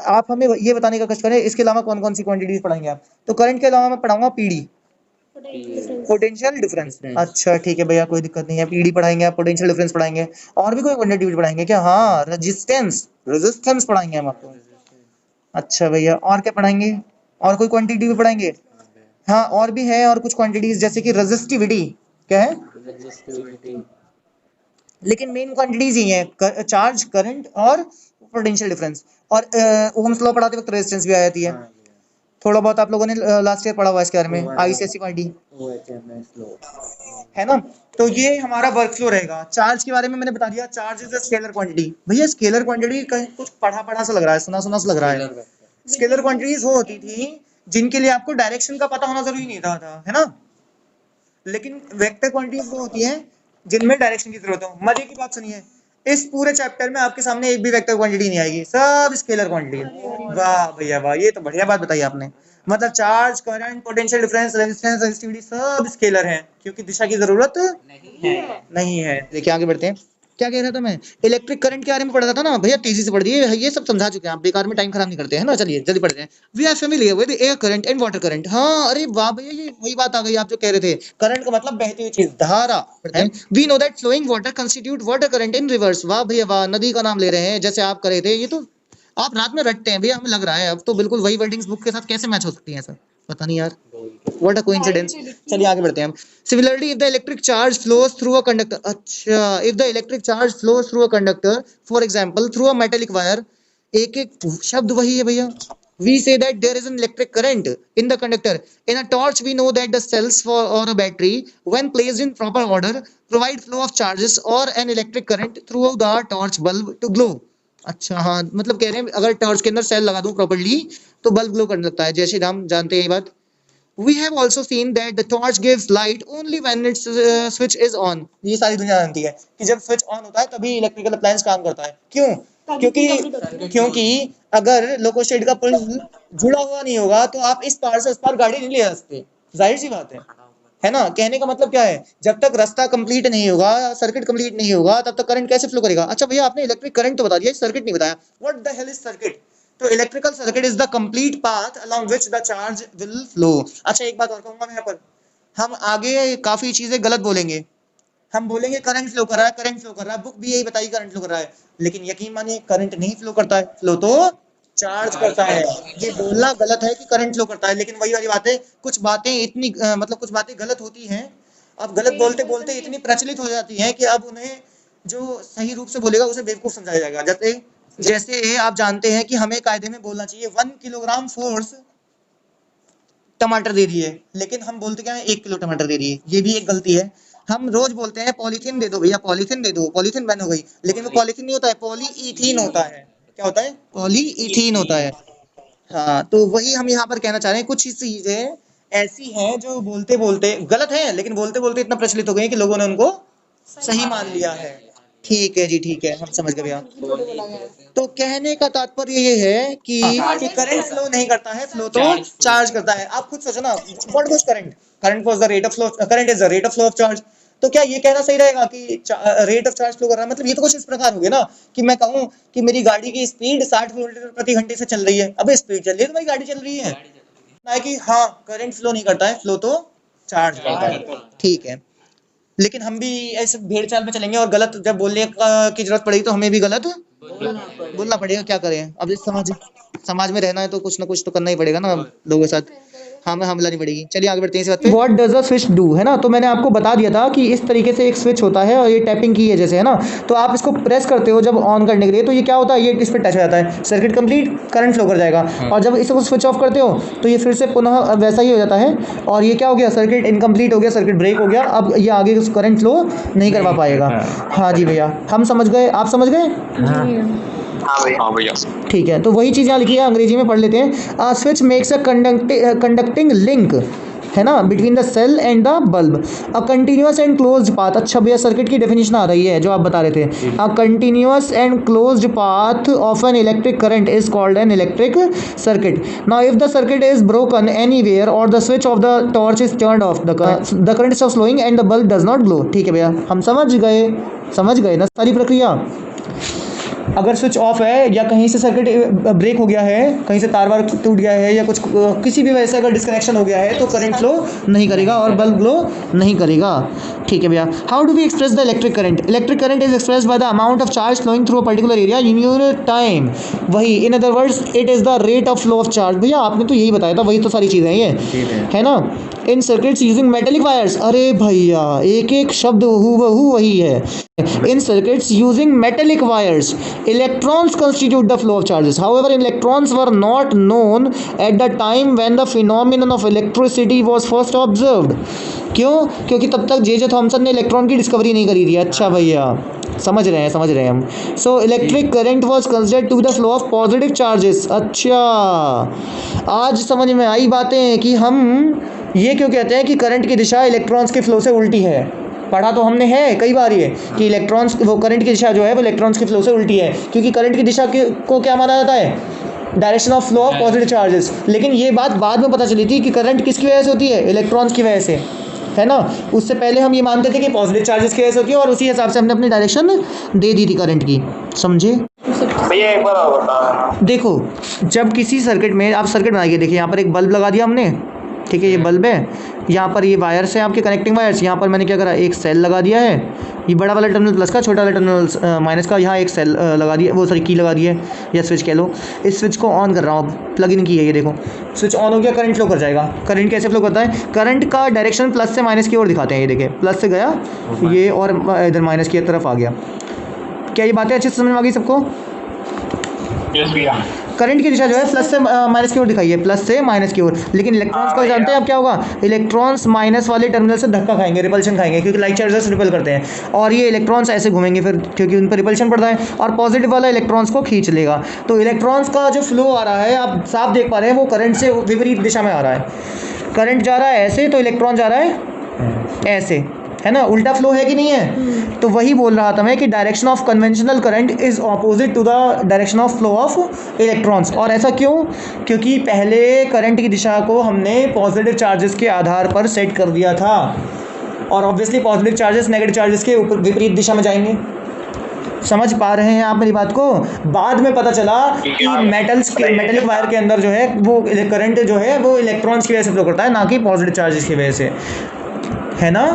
आप हमें ये बताने का कष्ट करें इसके अलावा कौन कौन सी क्वांटिटीज पढ़ाएंगे आप? तो करंट के अलावा मैं पढ़ाऊंगा पीडी, पोटेंशियल डिफरेंस। अच्छा ठीक है भैया कोई दिक्कत नहीं है, पीडी पढ़ाएंगे आप, पोटेंशियल डिफरेंस पढ़ाएंगे, और भी कोई क्वांटिटी पढ़ाएंगे क्या? हाँ रेजिस्टेंस, रेजिस्टेंस पढ़ाएंगे हम आपको। अच्छा भैया और क्या पढ़ाएंगे? और कोई क्वांटिटी भी पढ़ाएंगे? हाँ और भी है, और कुछ क्वांटिटीज जैसे कि रेजिस्टिविटी। क्या है? लेकिन मेन क्वांटिटीज ही हैं, चार्ज, करंट और पोटेंशियल डिफरेंस। और ओम्स लॉ पढ़ाते वक्त रेजिस्टेंस भी आ जाती है। थोड़ा बहुत आप लोगों ने लास्ट ईयर पढ़ा हुआ है इसके बारे में, आईसीएसई पार्टी है ना। तो ये हमारा वर्क फ्लो रहेगा। चार्ज के बारे में मैंने बता दिया, charge is a scalar quantity. भैया स्केलर क्वांटिटी कुछ पढ़ा पढ़ा सा लग रहा है, सुना सुना सा लग रहा है। स्केलर क्वांटिटीज वो होती थी जिनके लिए आपको डायरेक्शन का पता होना जरूरी नहीं था, है ना। लेकिन वेक्टर क्वांटिटीज वो होती हैं जिनमें डायरेक्शन की जरूरत हो। मजे की बात सुनिए, इस पूरे चैप्टर में आपके सामने एक भी वेक्टर क्वांटिटी नहीं आएगी, सब स्केलर क्वांटिटी। वाह भैया वाह, ये तो बढ़िया बात बताई आपने। मतलब charge, current, potential difference, resistance, resistivity सब स्केलर हैं, क्योंकि दिशा की जरूरत नहीं है। देखिए आगे बढ़ते हैं। क्या कह रहा था मैं? इलेक्ट्रिक करंट के बारे में पढ़ रहा था ना भैया, तेजी से पढ़ दिए, ये सब समझा चुके हैं आप, बेकार में टाइम खराब नहीं करते हैं ना। चलिए जल्दी पढ़ते हैं। We are familiar with air current and water current. हाँ अरे वाह भैया, ये वही बात आ गई आप जो कह रहे थे। करंट का मतलब बहती हुई चीज, धारा। We know that flowing water constitute water current in rivers. वाह भैया वाह, नदी का नाम ले रहे हैं जैसे आप कर रहे थे। ये तो आप रात में रटते हैं भैया, हमें लग रहा है। अब तो बिल्कुल वही वर्डिंग्स बुक के साथ कैसे मैच हो सकती है सर, पता नहीं यार, व्हाट अ कोइंसिडेंस। चलिए आगे बढ़ते हैं हम। Similarly if the electric charge flows through a conductor, अच्छा if the electric charge flows through a conductor, for example through a metallic wire, एक एक शब्द वही है भैया। We say that there is an electric current in the conductor. In a torch, we know that the cells for or a battery, when placed in proper order, provide flow of charges or an electric current through the torch bulb to glow. अच्छा हाँ, मतलब कह रहे हैं अगर torch के अंदर cell लगा दूं प्रॉपर्ली तो बल्ब ग्लो करने लगता है। जय श्री राम, जानते हैं ये बात। We have also seen that the torch gives light only when its switch is on. ये सारी दुनिया जानती है कि जब स्विच ऑन होता है तभी इलेक्ट्रिकल अप्लायंस काम करता है। क्यों? क्योंकि अगर लोकोशेड का पुल जुड़ा हुआ नहीं होगा तो आप इस पार से उस पार गाड़ी नहीं ले जा सकते, जाहिर सी बात है ना। कहने का मतलब क्या है, जब तक रास्ता कंप्लीट नहीं होगा, सर्किट कंप्लीट नहीं होगा, तब तक करंट कैसे फ्लो करेगा? अच्छा भैया आपने इलेक्ट्रिक करंट तो बता दिया, सर्किट नहीं बताया। What the hell is circuit? तो electrical circuit is the complete path along which the charge will flow. अच्छा एक बात और कहूंगा मैं यहाँ पर, हम आगे काफी चीजें गलत बोलेंगे। हम बोलेंगे करंट फ्लो कर रहा है, करंट फ्लो कर रहा है, बुक भी यही बताई करंट फ्लो कर रहा है, लेकिन यकीन मानिए करंट नहीं फ्लो करता है, फ्लो तो चार्ज करता है। ये बोलना गलत है कि करंट फ्लो करता है, लेकिन वही वाली बात है, कुछ बातें इतनी मतलब कुछ बातें गलत होती हैं, अब गलत बोलते बोलते इतनी प्रचलित हो जाती हैं कि अब उन्हें जो सही रूप से बोलेगा उसे बेवकूफ समझाया जाएगा। जैसे आप जानते हैं कि हमें कायदे में बोलना चाहिए 1 किलोग्राम फोर्स टमाटर दे दिए, लेकिन हम बोलते क्या है 1 किलो टमाटर दे दिए, ये भी एक गलती है। हम रोज बोलते हैं पॉलीथीन दे दो भैया, पॉलीथीन दे दो, पॉलीथीन बैन हो गई, लेकिन वो पॉलीथीन नहीं होता है, पॉलीईथीन होता है। क्या होता है? पॉलीईथीन होता है। हाँ तो वही हम यहाँ पर कहना चाह रहे हैं, कुछ चीजें ऐसी हैं जो बोलते बोलते गलत है, लेकिन बोलते बोलते इतना प्रचलित हो गए कि लोगों ने उनको सही मान लिया है। ठीक है जी, ठीक है, हम समझ गए भैया। तो कहने का तात्पर्य ये है कि करंट फ्लो नहीं करता है, फ्लो तो चार्ज करता है। आप खुद सोचो ना, what was current? Current was the rate of flow, current is the rate of flow of charge. तो क्या ये कहना सही रहेगा कि रेट ऑफ चार्ज फ्लो कर रहा है? मतलब ये तो कुछ इस प्रकार हो गया ना कि मैं कहूं कि मेरी गाड़ी की स्पीड 60 किलोमीटर प्रति घंटे से चल रही है। अबे स्पीड चल रही है तो भाई गाड़ी चल रही है ना, है कि हाँ करंट फ्लो नहीं करता है, फ्लो तो चार्ज करता है। ठीक है, लेकिन हम भी ऐसे भेड़ चाल में चलेंगे और गलत जब बोलने की जरूरत पड़ेगी तो हमें भी गलत बोलना पड़ेगा। क्या करें, अब इस समाज में रहना है तो कुछ ना कुछ तो करना ही पड़ेगा ना लोगों के साथ, हमें हमला नहीं पड़ेगी। चलिए आगे बढ़ते हैं इस बात पे। What does a switch do, है ना। तो मैंने आपको बता दिया था कि इस तरीके से एक स्विच होता है और ये टैपिंग की है जैसे, है ना। तो आप इसको प्रेस करते हो जब ऑन करने के लिए, तो ये क्या होता है, ये इस पर टच हो जाता है, सर्किट कंप्लीट, करंट फ्लो कर जाएगा। और जब इसको स्विच ऑफ करते हो तो ये फिर से पुनः वैसा ही हो जाता है, और ये क्या हो गया, सर्किट इनकम्प्लीट हो गया, सर्किट ब्रेक हो गया। अब ये आगे करंट फ्लो नहीं करवा पाएगा। हाँ जी भैया, हम समझ गए, आप समझ गए? हाँ भैया। ठीक है, तो वही चीज़ यहाँ लिखी है, अंग्रेजी में पढ़ लेते हैं। Switch makes a conducting link है ना, between the cell and the bulb. A continuous and closed path, अच्छा भैया सर्किट की डेफिनेशन आ रही है जो आप बता रहे थे। A continuous and closed path of an electric current is called an electric circuit. Now if the circuit is broken anywhere और the switch of the torch is turned off, the current stops flowing and the bulb does not glow. ठीक है भैया, हम समझ गए ना सारी प्रक्रिया। अगर स्विच ऑफ है या कहीं से सर्किट ब्रेक हो गया है, कहीं से तार वार टूट गया है या कुछ किसी भी वजह से अगर डिस्कनेक्शन हो गया है तो करंट फ्लो नहीं करेगा और बल्ब ग्लो नहीं करेगा। ठीक है भैया। How do we express the electric current? Electric current is expressed by the amount of charge flowing through a particular area in unit time. वही, in other words it is the rate of flow of charge. भैया आपने तो यही बताया था, वही तो सारी चीज़ें हैं ये, है ना। इन सर्किट्स यूजिंग मेटेलिक वायर्स, अरे भैया एक एक शब्द हूबहू वही है। In circuits using metallic wires, electrons constitute the flow of charges. However, electrons were not known at the time when the phenomenon of electricity was first observed. क्यों? क्योंकि तब तक जे थॉमसन ने इलेक्ट्रॉन की डिस्कवरी नहीं करी थी। अच्छा भैया, समझ रहे हैं हम। So electric current was considered to the flow of positive charges. अच्छा, आज समझ में आई बातें कि हम ये क्यों कहते हैं कि करंट की दिशा इलेक्ट्रॉन्स के फ्लो से उल्टी है। पढ़ा तो हमने है कई बार ये कि इलेक्ट्रॉन्स, वो करंट की दिशा जो है वो इलेक्ट्रॉन्स के फ्लो से उल्टी है, क्योंकि करंट की दिशा को क्या माना जाता है? Direction of flow of positive charges. लेकिन ये बात बाद में पता चली थी कि करंट किसकी वजह से होती है? इलेक्ट्रॉन्स की वजह से, है ना। उससे पहले हम ये मानते थे कि पॉजिटिव चार्जेस की वजह से होती है और उसी हिसाब से हमने अपनी डायरेक्शन दे दी थी करंट की। समझे भैया? एक बार और बता। देखो, जब किसी सर्किट में आप सर्किट बनाइए, देखिए यहाँ पर एक बल्ब लगा दिया हमने, ठीक है, ये बल्ब है, यहाँ पर ये वायर्स हैं आपके कनेक्टिंग वायर्स। यहाँ पर मैंने क्या करा, एक सेल लगा दिया है, ये बड़ा वाला टर्मिनल प्लस का, छोटा वाला टर्मिनल माइनस का। यहाँ एक सेल लगा दिया, वो सॉरी की लगा दी है, या स्विच कह लो। इस स्विच को ऑन कर रहा हूँ, प्लग इन की है, ये देखो स्विच ऑन हो गया, करंट फ्लो कर जाएगा। करंट कैसे फ्लो करता है? करंट का डायरेक्शन प्लस से माइनस की ओर दिखाते हैं, ये देखिए प्लस से गया ये और इधर माइनस की तरफ आ गया। क्या ये बातें अच्छे से समझ में आ गई सबको? करंट की दिशा जो है प्लस से माइनस की ओर दिखाई है, प्लस से माइनस की ओर। लेकिन इलेक्ट्रॉन्स का जानते हैं आप क्या होगा? इलेक्ट्रॉन्स माइनस वाले टर्मिनल से धक्का खाएंगे, रिपल्शन खाएंगे, क्योंकि लाइक चार्जेस रिपल करते हैं और ये इलेक्ट्रॉन्स ऐसे घूमेंगे फिर, क्योंकि उन पर रिपल्शन पड़ता है, और पॉजिटिव वाला इलेक्ट्रॉन्स को खींच लेगा। तो इलेक्ट्रॉन्स का जो फ्लो आ रहा है आप साफ देख पा रहे हैं, वो करंट से विपरीत दिशा में आ रहा है। करंट जा रहा है ऐसे, तो इलेक्ट्रॉन जा रहा है ऐसे, है ना, उल्टा फ्लो है कि नहीं है? तो वही बोल रहा था मैं कि direction of conventional current is opposite to the direction of flow of electrons. और ऐसा क्यों? क्योंकि पहले करंट की दिशा को हमने पॉजिटिव चार्जेस के आधार पर सेट कर दिया था, और obviously positive charges negative charges के विपरीत दिशा में जाएंगे। समझ पा रहे हैं आप मेरी बात को? बाद में पता चला कि मेटलिक वायर के अंदर जो है वो करंट जो है वो इलेक्ट्रॉन्स की वजह से फ्लो करता है, ना कि पॉजिटिव चार्जेस की वजह से, है ना।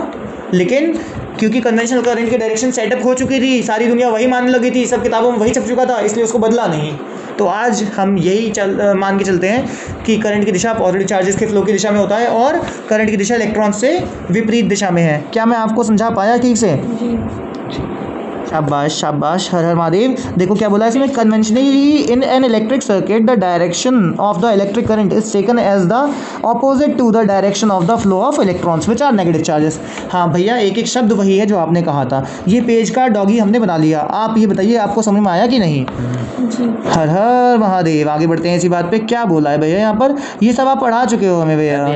लेकिन क्योंकि कन्वेंशनल करंट की डायरेक्शन सेटअप हो चुकी थी, सारी दुनिया वही मानने लगी थी, सब किताबों में वही छप चुका था, इसलिए उसको बदला नहीं। तो आज हम यही मान के चलते हैं कि करंट की दिशा पॉजिटिव चार्जेस के फ्लो की दिशा में होता है और करंट की दिशा इलेक्ट्रॉन से विपरीत दिशा में है। क्या मैं आपको समझा पाया ठीक से? शाबाश शाबाश, हर हर महादेव। देखो क्या बोला इसमें, conventionally in an electric circuit the direction of the electric current is taken as the opposite to the direction of the flow of electrons which are negative charges. हाँ भैया, एक एक शब्द वही है जो आपने कहा था। ये पेज का डॉगी हमने बना लिया। आप ये बताइए आपको समझ में आया कि नहीं? हर हर महादेव। आगे बढ़ते हैं इसी बात पे। क्या बोला है भैया यहाँ पर? ये सब आप पढ़ा चुके हो हमें भैया,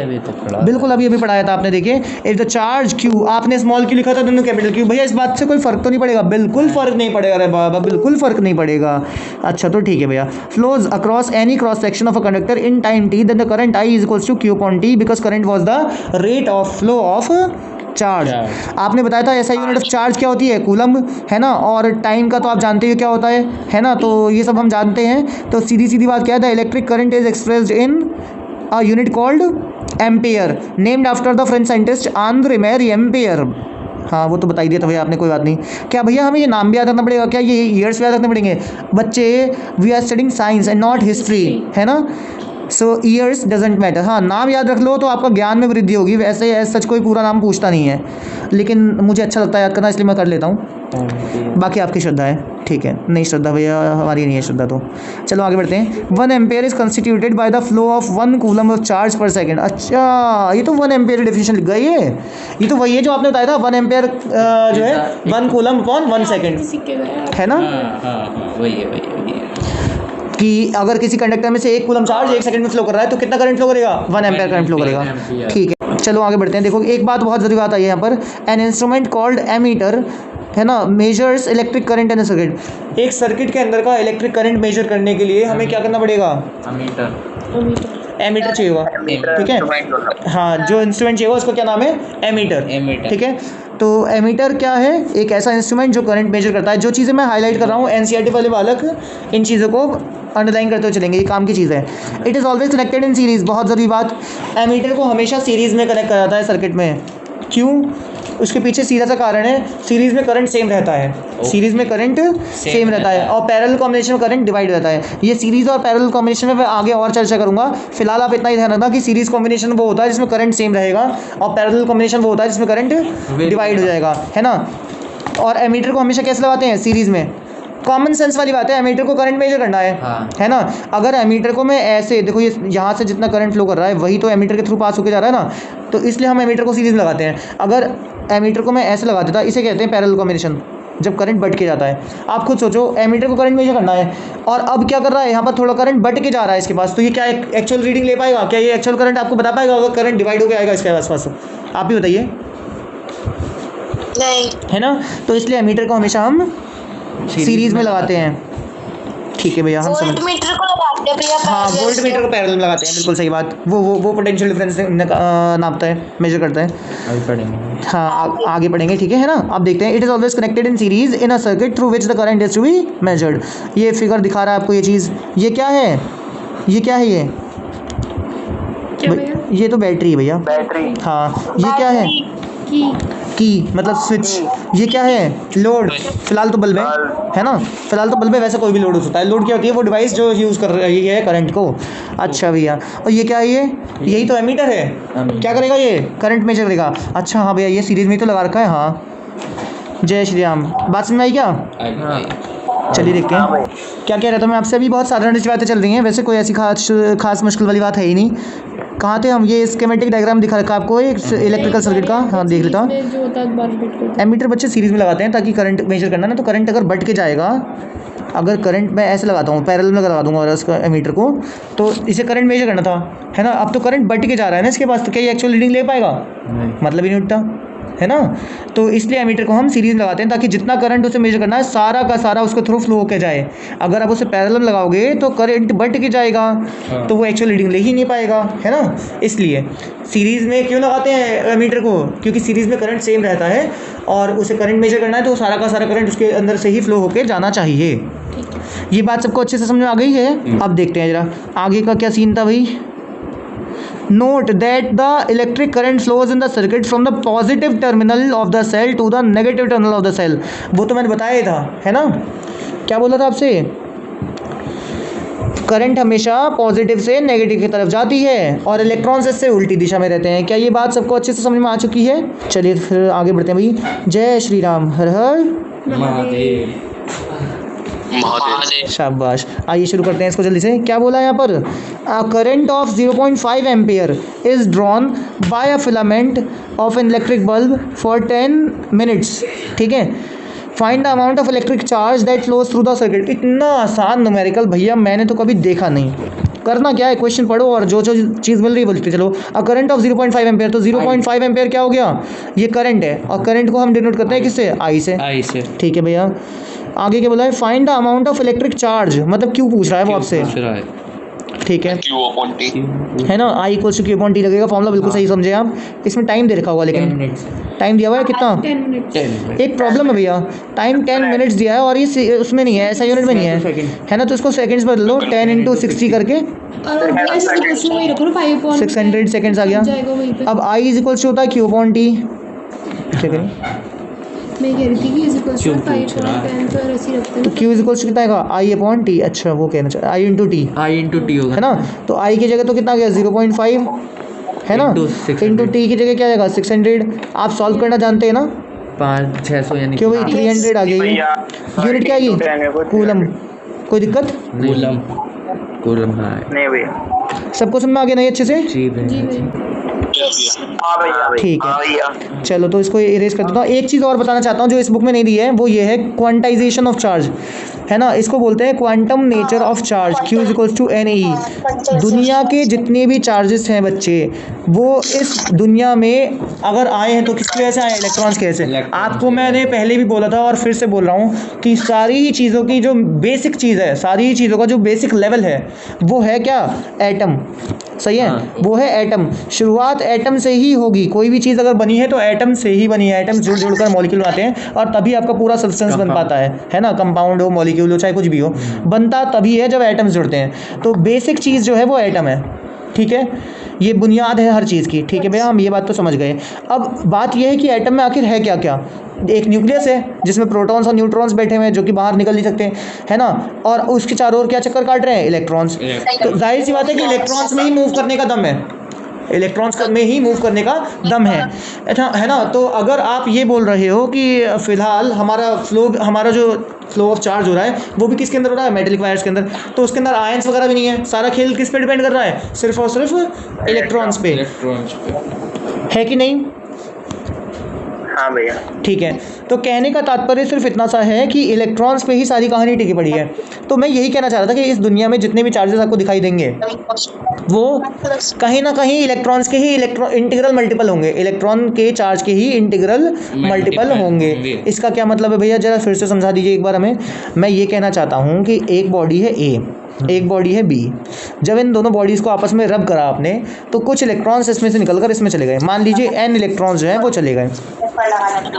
बिल्कुल अभी पढ़ाया था आपने। देखिए इफ द चार्ज क्यू, आपने स्मॉल क्यू लिखा था, दोनों कैपिटल क्यू। भैया इस बात से कोई फर्क तो नहीं पड़ेगा? बिल्कुल फर्क नहीं पड़ेगा रे बाबा, बिल्कुल फर्क नहीं पड़ेगा। अच्छा तो ठीक है भैया। Flows across any cross section of a conductor in time T, then the current I is equals to Q upon T, because current was the rate of flow of charge. आपने बताया था ऐसा यूनिट ऑफ चार्ज क्या होती है? Coulomb, है ना। और टाइम का तो आप जानते हो क्या होता है ना। तो ये सब हम जानते हैं। तो सीधी सीधी बात क्या है? The electric current is expressed in a unit called ampere, named after the French scientist Andre Marie ampere. हाँ वो तो बता ही दिया था भैया आपने, कोई बात नहीं। क्या भैया हमें ये नाम भी याद रखना पड़ेगा? क्या ये ईयर्स भी याद रखने पड़ेंगे? बच्चे, we are studying science and not history, है ना। So years doesn't matter. हाँ नाम याद रख लो तो आपका ज्ञान में वृद्धि होगी। वैसे एज सच कोई पूरा नाम पूछता नहीं है, लेकिन मुझे अच्छा लगता है याद करना, इसलिए मैं कर लेता हूँ। बाकी आपकी श्रद्धा है, ठीक है। नहीं श्रद्धा भैया हमारी नहीं है श्रद्धा। तो चलो आगे बढ़ते हैं। 1 ampere is constituted by the flow of 1 coulomb of charge पर सेकंड। अच्छा ये तो 1 एम्पेयर की डेफिनेशन लिख गई है। ये तो वही है जो आपने बताया था, 1 एम्पेयर जो है 1 कूलम अपॉन 1 सेकंड, है ना। वही है कि अगर किसी कंडक्टर में से 1 कूलम चार्ज 1 सेकंड में फ्लो कर रहा है तो कितना करंट फ्लो करेगा? 1 एम्पेयर करंट फ्लो करेगा। ठीक है चलो आगे बढ़ते हैं। देखो एक बात, बहुत ज़रूरी बात आई है यहाँ पर, एन इंस्ट्रूमेंट कॉल्ड एमीटर, है ना, measures electric current in circuit. एक सर्किट के अंदर का इलेक्ट्रिक करंट मेजर करने के लिए हमें क्या करना पड़ेगा? एमीटर चाहिए होगा, ठीक है। हाँ, जो इंस्ट्रूमेंट चाहिए होगा उसको क्या नाम है? एमीटर, ठीक है। तो एमीटर क्या है? एक ऐसा इंस्ट्रूमेंट जो करंट मेजर करता है। जो चीज़ें मैं हाईलाइट कर रहा हूँ, एनसीईआरटी वाले बालक इन चीज़ों को अंडरलाइन करते हुए चलेंगे, ये काम की चीज़ है। It is always connected in series, बहुत ज़रूरी बात, एमीटर को हमेशा सीरीज़ में कनेक्ट करा जाता है सर्किट में। क्यों? उसके पीछे सीधा सा कारण है, सीरीज़ में करंट सेम रहता है, सीरीज़ में करंट सेम रहता है और पैरेलल कॉम्बिनेशन में करंट डिवाइड रहता है। ये सीरीज़ और पैरेलल कॉम्बिनेशन में मैं आगे और चर्चा करूंगा। फिलहाल आप इतना ही ध्यान रखना कि सीरीज़ कॉम्बिनेशन वो होता है जिसमें करंट सेम रहेगा और पैरेलल कॉम्बिनेशन वो होता है जिसमें करंट डिवाइड हो जाएगा, है ना। और एमीटर को हमेशा कैसे लगाते हैं? सीरीज़ में। कॉमन सेंस वाली बात है, एमीटर को करंट मेजर करना है ना। अगर एमीटर को मैं ऐसे, देखो ये यहाँ से जितना करंट फ्लो कर रहा है वही तो एमीटर के थ्रू पास होकर जा रहा है ना, तो इसलिए हम एमीटर को सीरीज में लगाते हैं। अगर एमीटर को मैं ऐसे लगा देता, इसे कहते हैं पैरेलल कॉम्बिनेशन, जब करंट बढ़ के जाता है। आप खुद सोचो, एमीटर को करंट मेजर करना है और अब क्या कर रहा है, यहाँ पर थोड़ा करंट बढ़ के जा रहा है इसके पास, तो ये क्या एक्चुअल रीडिंग ले पाएगा? क्या ये एक्चुअल करंट आपको बता पाएगा अगर करंट डिवाइड होकर आएगा इसके आसपास? आप ही बताइए, नहीं, है ना। तो इसलिए एमीटर को हमेशा हम सीरीज में लगाते हैं, ठीक है भैया, हम समझ। वोल्टमीटर को लगाते हैं भैया, हाँ, वोल्ट मीटर को पैरेलल में लगाते हैं, बिल्कुल सही बात। वो पोटेंशियल डिफरेंस नापता है, मेजर करता है। अभी पढ़ेंगे। हाँ, आगे पढ़ेंगे, ठीक है ना। अब देखते हैं, it is always connected in series in a circuit through which the current is to be measured. ये फिगर दिखा रहा है आपको ये चीज़, ये क्या है? ये क्या है? ये तो बैटरी है भैया, बैटरी। हाँ। ये क्या है? की मतलब स्विच। ये क्या है? लोड। फिलहाल तो बल्ब है ना, फिलहाल तो बल्ब है, वैसे कोई भी लोड हो सकता है। लोड क्या होती है? वो डिवाइस जो यूज़ कर रही है करंट को। अच्छा भैया, और ये क्या है? ये यही तो एमीटर है। क्या करेगा ये? करंट मेजर करेगा। अच्छा हाँ भैया, ये सीरीज में तो लगा रखा है। हाँ, जय श्री राम। बात समझ में आई क्या? चलिए देखते हैं क्या कह रहा था मैं आपसे। अभी बहुत साधारण सी बातें चल रही हैं, वैसे कोई ऐसी खास मुश्किल वाली बात है ही नहीं। कहाँ थे हम? ये स्कीमेटिक डायग्राम दिखा रखा आपको एक इलेक्ट्रिकल सर्किट का। हाँ, देख लेता हूँ। एमीटर बच्चे सीरीज में लगाते हैं ताकि करंट मेजर करना ना, तो करंट अगर बढ़ के जाएगा, अगर करंट मैं ऐसे लगाता हूँ, पैरेलल में लगा दूंगा और उसका एमीटर को, तो इसे करंट मेजर करना था, है ना। अब तो करंट बढ़ के जा रहा है ना इसके पास, तो क्या ये एक्चुअल रीडिंग ले पाएगा? मतलब ही नहीं उठता, है ना। तो इसलिए एमीटर को हम सीरीज में लगाते हैं ताकि जितना करंट उसे मेजर करना है सारा का सारा उसको थ्रू फ्लो होकर जाए। अगर आप उसे पैरेलल में लगाओगे तो करंट बढ़ के जाएगा, तो वो एक्चुअल रीडिंग ले ही नहीं पाएगा, है ना। इसलिए सीरीज़ में क्यों लगाते हैं एमीटर को? क्योंकि सीरीज़ में करंट सेम रहता है और उसे करंट मेजर करना है तो सारा का सारा करंट उसके अंदर से ही फ्लो होकर जाना चाहिए। ये बात सबको अच्छे से समझ में आ गई है? अब देखते हैं जरा आगे का क्या सीन था भाई। Note that the electric current flows in the circuit from the positive terminal of the cell to the negative terminal of the cell। वो तो मैंने बताया ही था, है ना। क्या बोला था आपसे? करंट हमेशा पॉजिटिव से नेगेटिव की तरफ जाती है और इलेक्ट्रॉन्स इससे उल्टी दिशा में रहते हैं। क्या ये बात सबको अच्छे से समझ में आ चुकी है? चलिए फिर आगे बढ़ते हैं भाई। जय श्री राम, हर हर महादेव। शाबाश। आइए शुरू करते हैं इसको जल्दी से। क्या बोला है यहाँ पर? Current of 0.5 ampere is drawn by a filament of an electric bulb for 10 minutes, ठीक है। Find the amount of electric charge that flows through the circuit. इतना आसान न्यूमेरिकल भैया मैंने तो कभी देखा नहीं। करना क्या है, क्वेश्चन पढ़ो और जो जो चीज़ मिल रही है बोलते चलो। अ करंट ऑफ 0.5 एम्पियर, तो 0.5 एम्पियर क्या हो गया? ये करंट है और करंट को हम डिनोट करते हैं किससे? आई से। आई से, ठीक है भैया। आगे क्या बोला है? Find the amount of electric charge, मतलब क्यों पूछ रहा है वो आपसे, ठीक है, Q upon T। है ना। I equals to Q upon T लगेगा, फॉर्मूला बिल्कुल सही समझे आप। इसमें टाइम दे रखा होगा, लेकिन टाइम दिया हुआ है कितना? 10 एक प्रॉब्लम है भैया, टाइम 10 मिनट्स दिया है और ये उसमें नहीं है, ऐसा यूनिट में नहीं है ना। तो इसको सेकंड्स बदल लो, 10 × 60 करके 600 सेकंड्स आ गया। अब आई इज इक्वल्स टू होता है क्यू अपॉन टी। क्या करें? मैं कह रही थी कि इज इक्वल्स टू 5.10 तो ऐसे ही रखते हैं। क्यू इज इक्वल्स कितना आएगा? आई अपॉन टी। अच्छा वो कहना चाहिए आई इंटू टी, आई इंटू टी होगा, है ना। तो आई की जगह तो कितना आ गया? 0.5, है ना। इंटू टी की जगह क्या आएगा? 600। आप सॉल्व करना जानते हैं ना? 500-600 यानी क्यों भाई? 300 आ गई है। यूनिट क्या आएगी? कूलम। कोई दिक्कत? कूलम हाँ नहीं भैया। सबको समझ में आ गया नहीं अच्छे से? जी भाई। हाँ भैया। ठीक है, हाँ भैया। चलो तो इसको इरेज कर देता हूँ। एक चीज़ और बताना चाहता हूँ जो इस बुक में नहीं दी है, वो ये है क्वांटाइजेशन ऑफ चार्ज। है ना, इसको बोलते हैं quantum nature of charge, Q is equals to N E. दुनिया के जितने भी चार्जेस हैं बच्चे, वो इस दुनिया में अगर आए हैं तो किसकी वजह से आए? इलेक्ट्रॉन्स की वजह से। आपको मैंने पहले भी बोला था और फिर से बोल रहा हूँ कि सारी ही चीज़ों की जो बेसिक चीज़ है, सारी ही चीज़ों का जो बेसिक लेवल है वो है क्या? एटम। सही है, वो है एटम। शुरुआत एटम से ही होगी। कोई भी चीज़ अगर बनी है तो एटम से ही बनी है। एटम जुड़ जुड़ कर मॉलिक्यूल बनाते हैं और तभी आपका पूरा सब्सटेंस बन पाता है ना। कंपाउंड हो, मॉलिक्यूल हो, चाहे कुछ भी हो, बनता तभी है जब एटम्स जुड़ते हैं। तो बेसिक चीज़ जो है वो एटम है, ठीक है, ये बुनियाद है हर चीज़ की, ठीक है भैया, हम ये बात तो समझ गए। अब बात ये है कि एटम में आखिर है क्या क्या? एक न्यूक्लियस है जिसमें प्रोटॉन्स और न्यूट्रॉन्स बैठे हुए हैं जो कि बाहर निकल नहीं सकते, है ना, और उसके चारों ओर क्या चक्कर काट रहे हैं? इलेक्ट्रॉन्स। तो जाहिर सी बात है कि इलेक्ट्रॉन्स में ही मूव करने का दम है, इलेक्ट्रॉन्स में ही मूव करने का दम है, अच्छा, है ना। तो अगर आप ये बोल रहे हो कि फ़िलहाल हमारा जो फ्लो ऑफ चार्ज हो रहा है वो भी किसके अंदर हो रहा है? मेटेलिक वायर्स के अंदर। तो उसके अंदर आयंस वगैरह भी नहीं है। सारा खेल किस पे डिपेंड कर रहा है? सिर्फ और सिर्फ इलेक्ट्रॉन्स पे, है कि नहीं? हाँ भैया। ठीक है, तो कहने का तात्पर्य सिर्फ इतना सा है कि इलेक्ट्रॉन्स पे ही सारी कहानी टिकी पड़ी है। तो मैं यही कहना चाह रहा था कि इस दुनिया में जितने भी चार्जेस आपको दिखाई देंगे वो कहीं ना कहीं इलेक्ट्रॉन्स के ही इंटीग्रल मल्टीपल होंगे, इलेक्ट्रॉन के चार्ज के ही इंटीग्रल मल्टीपल होंगे। इसका क्या मतलब है भैया? जरा फिर से समझा दीजिए एक बार हमें। मैं ये कहना चाहता हूँ कि एक बॉडी है ए, एक बॉडी है बी। जब इन दोनों बॉडीज़ को आपस में रब करा आपने तो कुछ इलेक्ट्रॉन्स इसमें से निकलकर इसमें चले गए। मान लीजिए n इलेक्ट्रॉन्स जो हैं वो चले गए।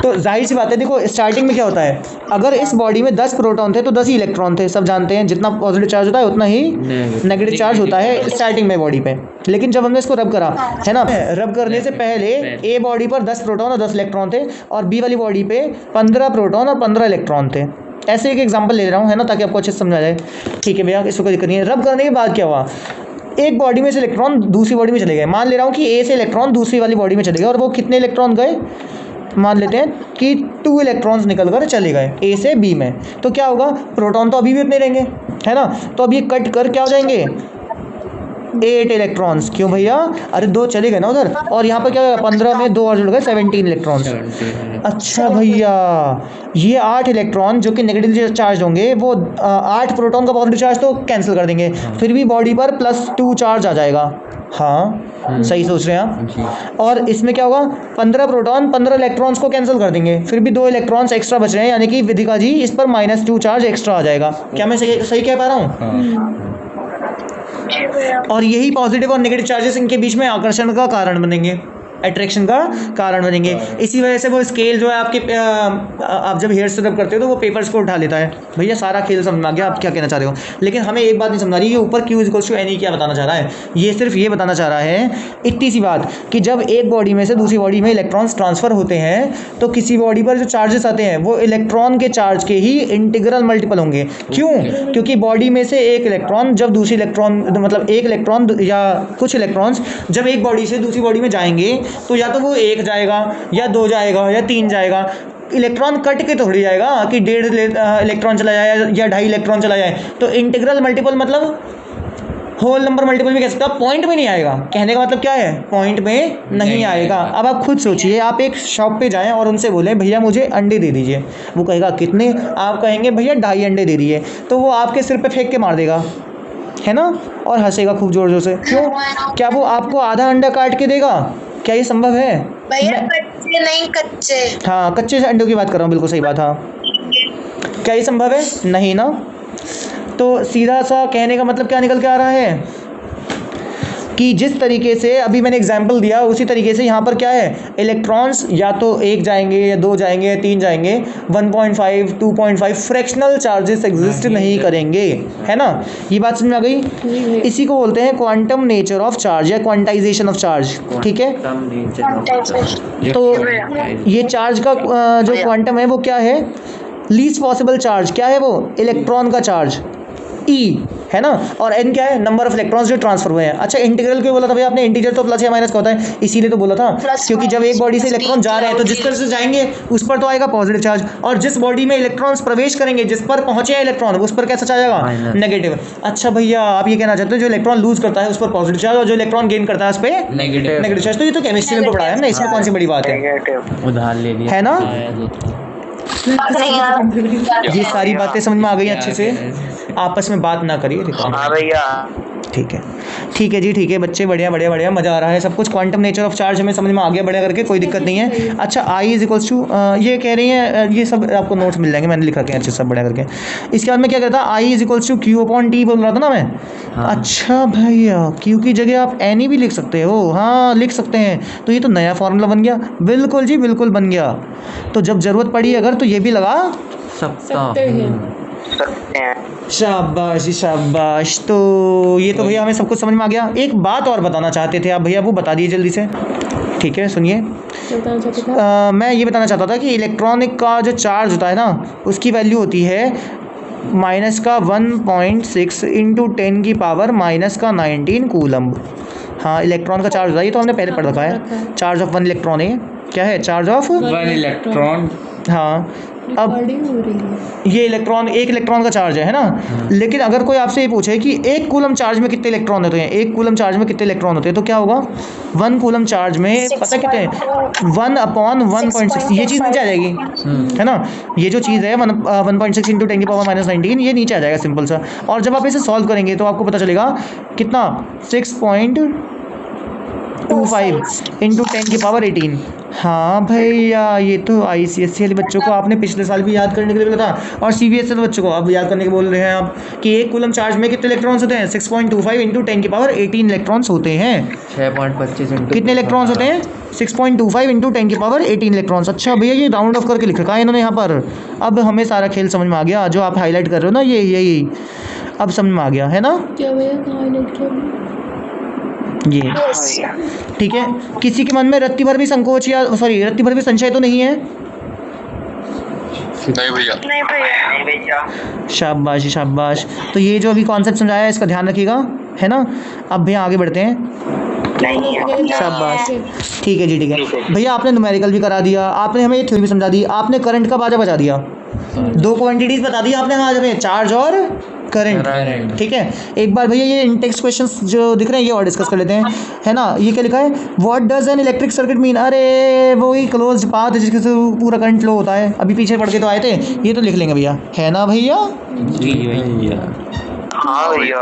तो जाहिर सी बात है, देखो स्टार्टिंग में क्या होता है, अगर इस बॉडी में 10 प्रोटॉन थे तो 10 ही इलेक्ट्रॉन थे। सब जानते हैं जितना पॉजिटिव चार्ज होता है उतना ही नेगेटिव चार्ज होता है स्टार्टिंग में बॉडी पे। लेकिन जब हमने इसको रब करा, है ना, रब करने से पहले ए बॉडी पर 10 प्रोटॉन और 10 इलेक्ट्रॉन थे और बी वाली बॉडी पे 15 प्रोटॉन और 15 इलेक्ट्रॉन थे। ऐसे एक एग्जांपल ले रहा हूँ, है ना, ताकि आपको अच्छे से समझा जाए। ठीक है भैया, इसको कोई दिक्कत नहीं है। रब करने के बाद क्या हुआ? एक बॉडी में से इलेक्ट्रॉन दूसरी बॉडी में चले गए। मान ले रहा हूँ कि ए से इलेक्ट्रॉन दूसरी वाली बॉडी में चले गए और वो कितने इलेक्ट्रॉन गए? मान लेते हैं कि 2 इलेक्ट्रॉन्स निकल कर चले गए ए से बी में। तो क्या होगा? प्रोटॉन तो अभी भी उतने रहेंगे, है ना। तो अब ये कट कर क्या हो जाएंगे? 8 इलेक्ट्रॉन्स। क्यों भैया? अरे 2 चले गए ना उधर, और यहाँ पर क्या होगा? 15 में 2 और जुड़ गए, 17 इलेक्ट्रॉन्स। अच्छा भैया, ये 8 इलेक्ट्रॉन जो कि नेगेटिव चार्ज होंगे वो 8 प्रोटॉन का पॉजिटिव चार्ज तो कैंसिल कर देंगे, फिर भी बॉडी पर +2 चार्ज आ जाएगा। हाँ, सही सोच रहे हैं आप। और इसमें क्या होगा? 15 प्रोटॉन 15 इलेक्ट्रॉन्स को कैंसिल कर देंगे, फिर भी 2 इलेक्ट्रॉन्स एक्स्ट्रा बच रहे हैं, यानी कि विधिका जी इस पर -2 चार्ज एक्स्ट्रा आ जाएगा। क्या मैं सही कह पा रहा हूँ? और यही पॉजिटिव और नेगेटिव चार्जेस इनके बीच में आकर्षण का कारण बनेंगे, अट्रैक्शन का कारण बनेंगे। इसी वजह से वो स्केल जो है आपके आप जब हेयर से रब करते हो तो वो पेपर्स को उठा लेता है। भैया सारा खेल समझ में आ गया आप क्या कहना चाह रहे हो, लेकिन हमें एक बात नहीं समझ आ रही, ये ऊपर Q इक्वल्स टू NE क्या बताना चाह रहा है। ये सिर्फ ये बताना चाह रहा है इतनी सी बात कि जब एक बॉडी में से दूसरी बॉडी में इलेक्ट्रॉन्स ट्रांसफ़र होते हैं तो किसी बॉडी पर जो चार्जेस आते हैं वो इलेक्ट्रॉन के चार्ज के ही इंटीग्रल मल्टीपल होंगे। क्यों? क्योंकि बॉडी में से एक इलेक्ट्रॉन जब दूसरी इलेक्ट्रॉन मतलब एक इलेक्ट्रॉन या कुछ इलेक्ट्रॉन्स जब एक बॉडी से दूसरी बॉडी में जाएंगे तो या तो वो 1 जाएगा या 2 जाएगा या 3 जाएगा। इलेक्ट्रॉन कट के थोड़ी जाएगा कि 1.5 इलेक्ट्रॉन चला जाए या 2.5 इलेक्ट्रॉन चला जाए। तो इंटीग्रल मल्टीपल मतलब होल नंबर मल्टीपल भी कह सकते हो, पॉइंट में नहीं आएगा। कहने का मतलब क्या है? पॉइंट में नहीं आएगा। अब आप खुद सोचिए, आप एक शॉप पे जाएं और उनसे बोलें भैया मुझे अंडे दे दीजिए, वो कहेगा कितने? आप कहेंगे भैया 2.5 अंडे दे दीजिए, तो वो आपके सिर पे फेंक के मार देगा, है ना, और हंसेगा खूब जोर जोर से। क्यों? क्या वो आपको आधा अंडा काट के देगा? क्या ये संभव है? भैया कच्चे नहीं, कच्चे। हाँ, कच्चे अंडों की बात कर रहा हूँ, बिल्कुल सही बात। हाँ, क्या ये संभव है? नहीं ना। तो सीधा सा कहने का मतलब क्या निकल के आ रहा है कि जिस तरीके से अभी मैंने एग्जाम्पल दिया उसी तरीके से यहाँ पर क्या है, इलेक्ट्रॉन्स या तो 1 जाएंगे या 2 जाएंगे या 3 जाएंगे, 1.5 2.5 फ्रैक्शनल चार्जेस एग्जिस्ट नहीं करेंगे, है ना। ये बात समझ में आ गई? इसी को बोलते हैं क्वांटम नेचर ऑफ चार्ज या क्वांटाइजेशन ऑफ चार्ज। ठीक है, तो ये चार्ज का जो क्वांटम है वो क्या है? Least possible charge. क्या है वो? इलेक्ट्रॉन का चार्ज E, है ना, और n क्या है? नंबर ऑफ इलेक्ट्रॉन्स जो ट्रांसफर हुए हैं। अच्छा, इंटीग्रल क्यों बोला था भैया आपने? इंटीजर तो प्लस या माइनस का होता है, इसीलिए तो बोला था, क्योंकि जब एक बॉडी से इलेक्ट्रॉन जा रहे हैं तो जिस तरह से जाएंगे उस पर तो आएगा पॉजिटिव चार्ज, और जिस बॉडी में इलेक्ट्रॉन्स प्रवेश करेंगे, जिस पर पहुंचे हैं इलेक्ट्रॉन, उस पर कैसा चार्ज आएगा? नेगेटिव। अच्छा भैया, आप ये कहना चाहते हो जो इलेक्ट्रॉन लूज करता है उस पर पॉजिटिव चार्ज और जो इलेक्ट्रॉन गेन करता है उस पर नेगेटिव चार्ज। तो ये तो केमिस्ट्री में पढ़ाया है ना, इसमें कौन सी बड़ी बात है? उधार ले लिया है ना। ये सारी बातें समझ में आ गई अच्छे से? आपस में बात ना करिए। हाँ भैया। ठीक है, ठीक है जी, ठीक है बच्चे, बढ़िया बढ़िया बढ़िया, मज़ा आ रहा है सब कुछ। क्वांटम नेचर ऑफ चार्ज हमें समझ में आ गया बढ़िया करके, कोई दिक्कत नहीं है। अच्छा, आई इज इक्वल्स टू, ये कह रही है, ये सब आपको नोट्स मिल जाएंगे, मैंने लिख रखे हैं अच्छे सब बढ़िया करके। इसके बाद में क्या कहता, I is equals to Q upon T बोल रहा था ना मैं। हाँ। अच्छा भैया, क्यू की जगह आप एनी भी लिख सकते हो। हाँ, लिख सकते हैं। तो ये तो नया फॉर्मूला बन गया। बिल्कुल जी, बिल्कुल बन गया। तो जब ज़रूरत पड़ी अगर, तो ये भी लगा सकते हैं। सकते हैं। शाबाश जी, शाबाश। तो ये तो भैया हमें सब कुछ समझ में आ गया। एक बात और बताना चाहते थे आप भैया, वो बता दिए जल्दी से। ठीक है, सुनिए। बताना चाहते था। मैं ये बताना चाहता था कि इलेक्ट्रॉनिक का जो चार्ज होता है ना, उसकी वैल्यू होती है माइनस का 1.6 इंटू 10 की पावर माइनस का 19 कूलम्ब। हाँ, इलेक्ट्रॉन का चार्ज होता है, ये तो हमने पहले पढ़ रखा है। चार्ज ऑफ 1 इलेक्ट्रॉन है। क्या है? Charge of 1 electron. हाँ, अब रिकॉर्डिंग हो रही है। ये इलेक्ट्रॉन, एक इलेक्ट्रॉन का चार्ज है ना। लेकिन अगर कोई आपसे ये पूछे कि एक कूलम चार्ज में कितने इलेक्ट्रॉन होते हैं, एक कूलम चार्ज में कितने इलेक्ट्रॉन होते हैं, तो क्या होगा? 1 कूलम चार्ज में पता कितने हैं? 1/1.6। ये चीज़ नीचे आ जाएगी, है ना। ये जो चीज़ है 1.6 इंटू 10 की पावर माइनस 19, ये नीचे आ जाएगा सिंपल सा। और जब आप इसे सॉल्व करेंगे तो आपको पता चलेगा कितना, 6.25 इंटू 10 की पावर 18। हाँ भैया, ये तो ICSE वाले बच्चों को आपने पिछले साल भी याद करने के लिए बोला था, और CBSE वाले बच्चों को अब याद करने के बोल रहे हैं आप कि एक कूलम चार्ज में कितने इलेक्ट्रॉन्स होते हैं? 6.25 इंटू 10 की पावर 18 इलेक्ट्रॉन्स होते हैं। 6.25 इंटू कितने इलेक्ट्रॉन्स होते हैं? 6.25 इंटू 10 की पावर 18 इलेक्ट्रॉन्स। अच्छा भैया, ये राउंड ऑफ करके लिख रखा है इन्होंने यहाँ पर। अब हमें सारा खेल समझ में आ गया, जो आप हाईलाइट कर रहे हो ना, यही अब समझ में आ गया, है ना। क्या भैया, कहाँ इलेक्ट्रॉन? ये ठीक है। किसी के मन में रत्ती भर भी संकोच या रत्ती भर भी संशय तो नहीं है? नहीं भैया। नहीं भैया। नहीं भैया। शाबाश शाबाश। तो ये जो अभी कॉन्सेप्ट समझाया है, इसका ध्यान रखिएगा, है ना। अब भैया आगे बढ़ते हैं। शाबाश, ठीक है जी, ठीक है भैया। आपने न्यूमेरिकल भी करा दिया, आपने हमें ये थ्योरी भी समझा दी, आपने करंट का बाजा बजा दिया, 2 क्वांटिटीज बता दी आपने आज हमें, चार्ज और करंट। ठीक है, एक बार भैया ये इंटेक्स्ट क्वेश्चंस जो दिख रहे हैं ये और डिस्कस कर लेते हैं, है ना। ये क्या लिखा है? What does N electric circuit mean? अरे वो ही क्लोज्ड पाथ है जिसके से पूरा करंट फ्लो होता है। अभी पीछे पढ़ के तो आए थे, ये तो लिख लेंगे भैया, है ना भैया। जी भैया। हाँ भैया।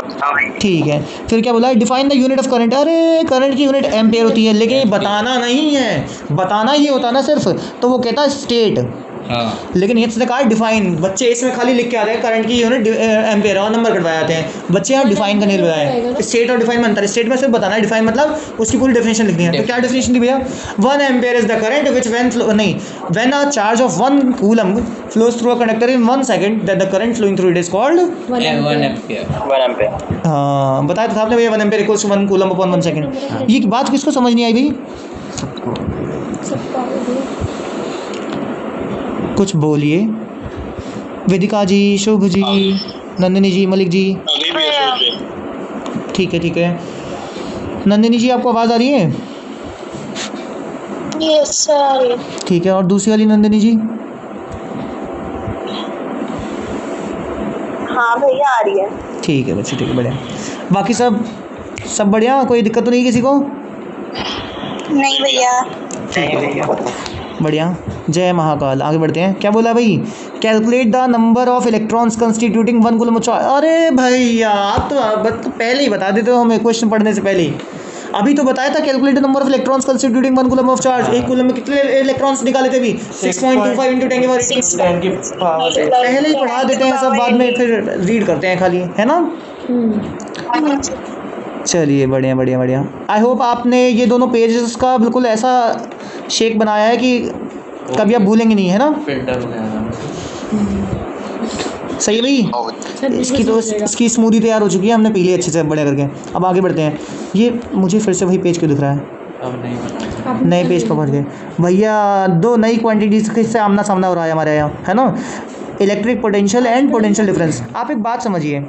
ठीक है, फिर क्या बोला? Define the unit of current. अरे करंट की यूनिट एम्पेयर होती है, लेकिन ये बताना नहीं है, बताना ये होता ना सिर्फ, तो वो कहता है स्टेट। हाँ। लेकिन ये तो कहा डिफाइन, बच्चे इसमें खाली लिख के आते हैं करंट की यूनिट एम्पेयर और नंबर कटवाए जाते हैं। बच्चे यहाँ डिफाइन करने लगाए, स्टेट और डिफाइन में अंतर है। स्टेट में सिर्फ बताना है, डिफाइन मतलब उसकी पूरी डेफिनेशन लिखनी है। तो क्या डेफिनेशन दी भैया? 1 ampere is the current which when a charge of 1 coulomb flows through a conductor in 1 second, that the current flowing through it is called 1 ampere. 1 ampere. हाँ, बताया तो था आपने भैया, 1 ampere equals to 1 coulomb upon 1 second. ये बात किसको समझ नहीं आई भाई? कुछ बोलिए। वेदिका जी, शुभ जी, नंदिनी जी, मलिक जी। ठीक है, ठीक है। नंदिनी जी, आपको आवाज़ आ रही है? Yes sir. ठीक है, और दूसरी वाली नंदिनी जी? हाँ भैया, आ रही है। ठीक है बच्चे, ठीक है, बढ़िया। बाकी सब बढ़िया, कोई दिक्कत तो नहीं किसी को? नहीं भैया। नहीं भैया। बढ़िया, जय महाकाल। आगे बढ़ते हैं। क्या बोला भाई? Calculate the number of electrons constituting 1 coulomb of charge. अरे भैया, आप तो पहले ही बता देते हो हमें क्वेश्चन पढ़ने से पहले ही। अभी तो बताया था calculate the number of electrons constituting 1 coulomb of charge. एक कूलम में कितने इलेक्ट्रॉन्स निकाले थे अभी? 6.25 इंटू 10 की पावर 18। पहले ही पढ़ा देते हैं सब, बाद में फिर रीड करते हैं खाली, है ना। चलिए, बढ़िया बढ़िया बढ़िया। आई होप आपने ये दोनों पेजेस का बिल्कुल ऐसा शेक बनाया है कि कभी आप भूलेंगे नहीं, है ना। फिल्टर हो गया। सही है भाई। इसकी स्मूदी तैयार हो चुकी है, हमने पी ली अच्छे से बढ़िया करके। अब आगे बढ़ते हैं। ये मुझे फिर से वही पेज क्यों दिख रहा है? अब नहीं पता। नए पेज पर पढ़ गए भैया। 2 नई क्वांटिटीज से आमना सामना हो रहा है हमारे यहाँ, है ना। Electric potential and potential difference. आप एक बात समझिए,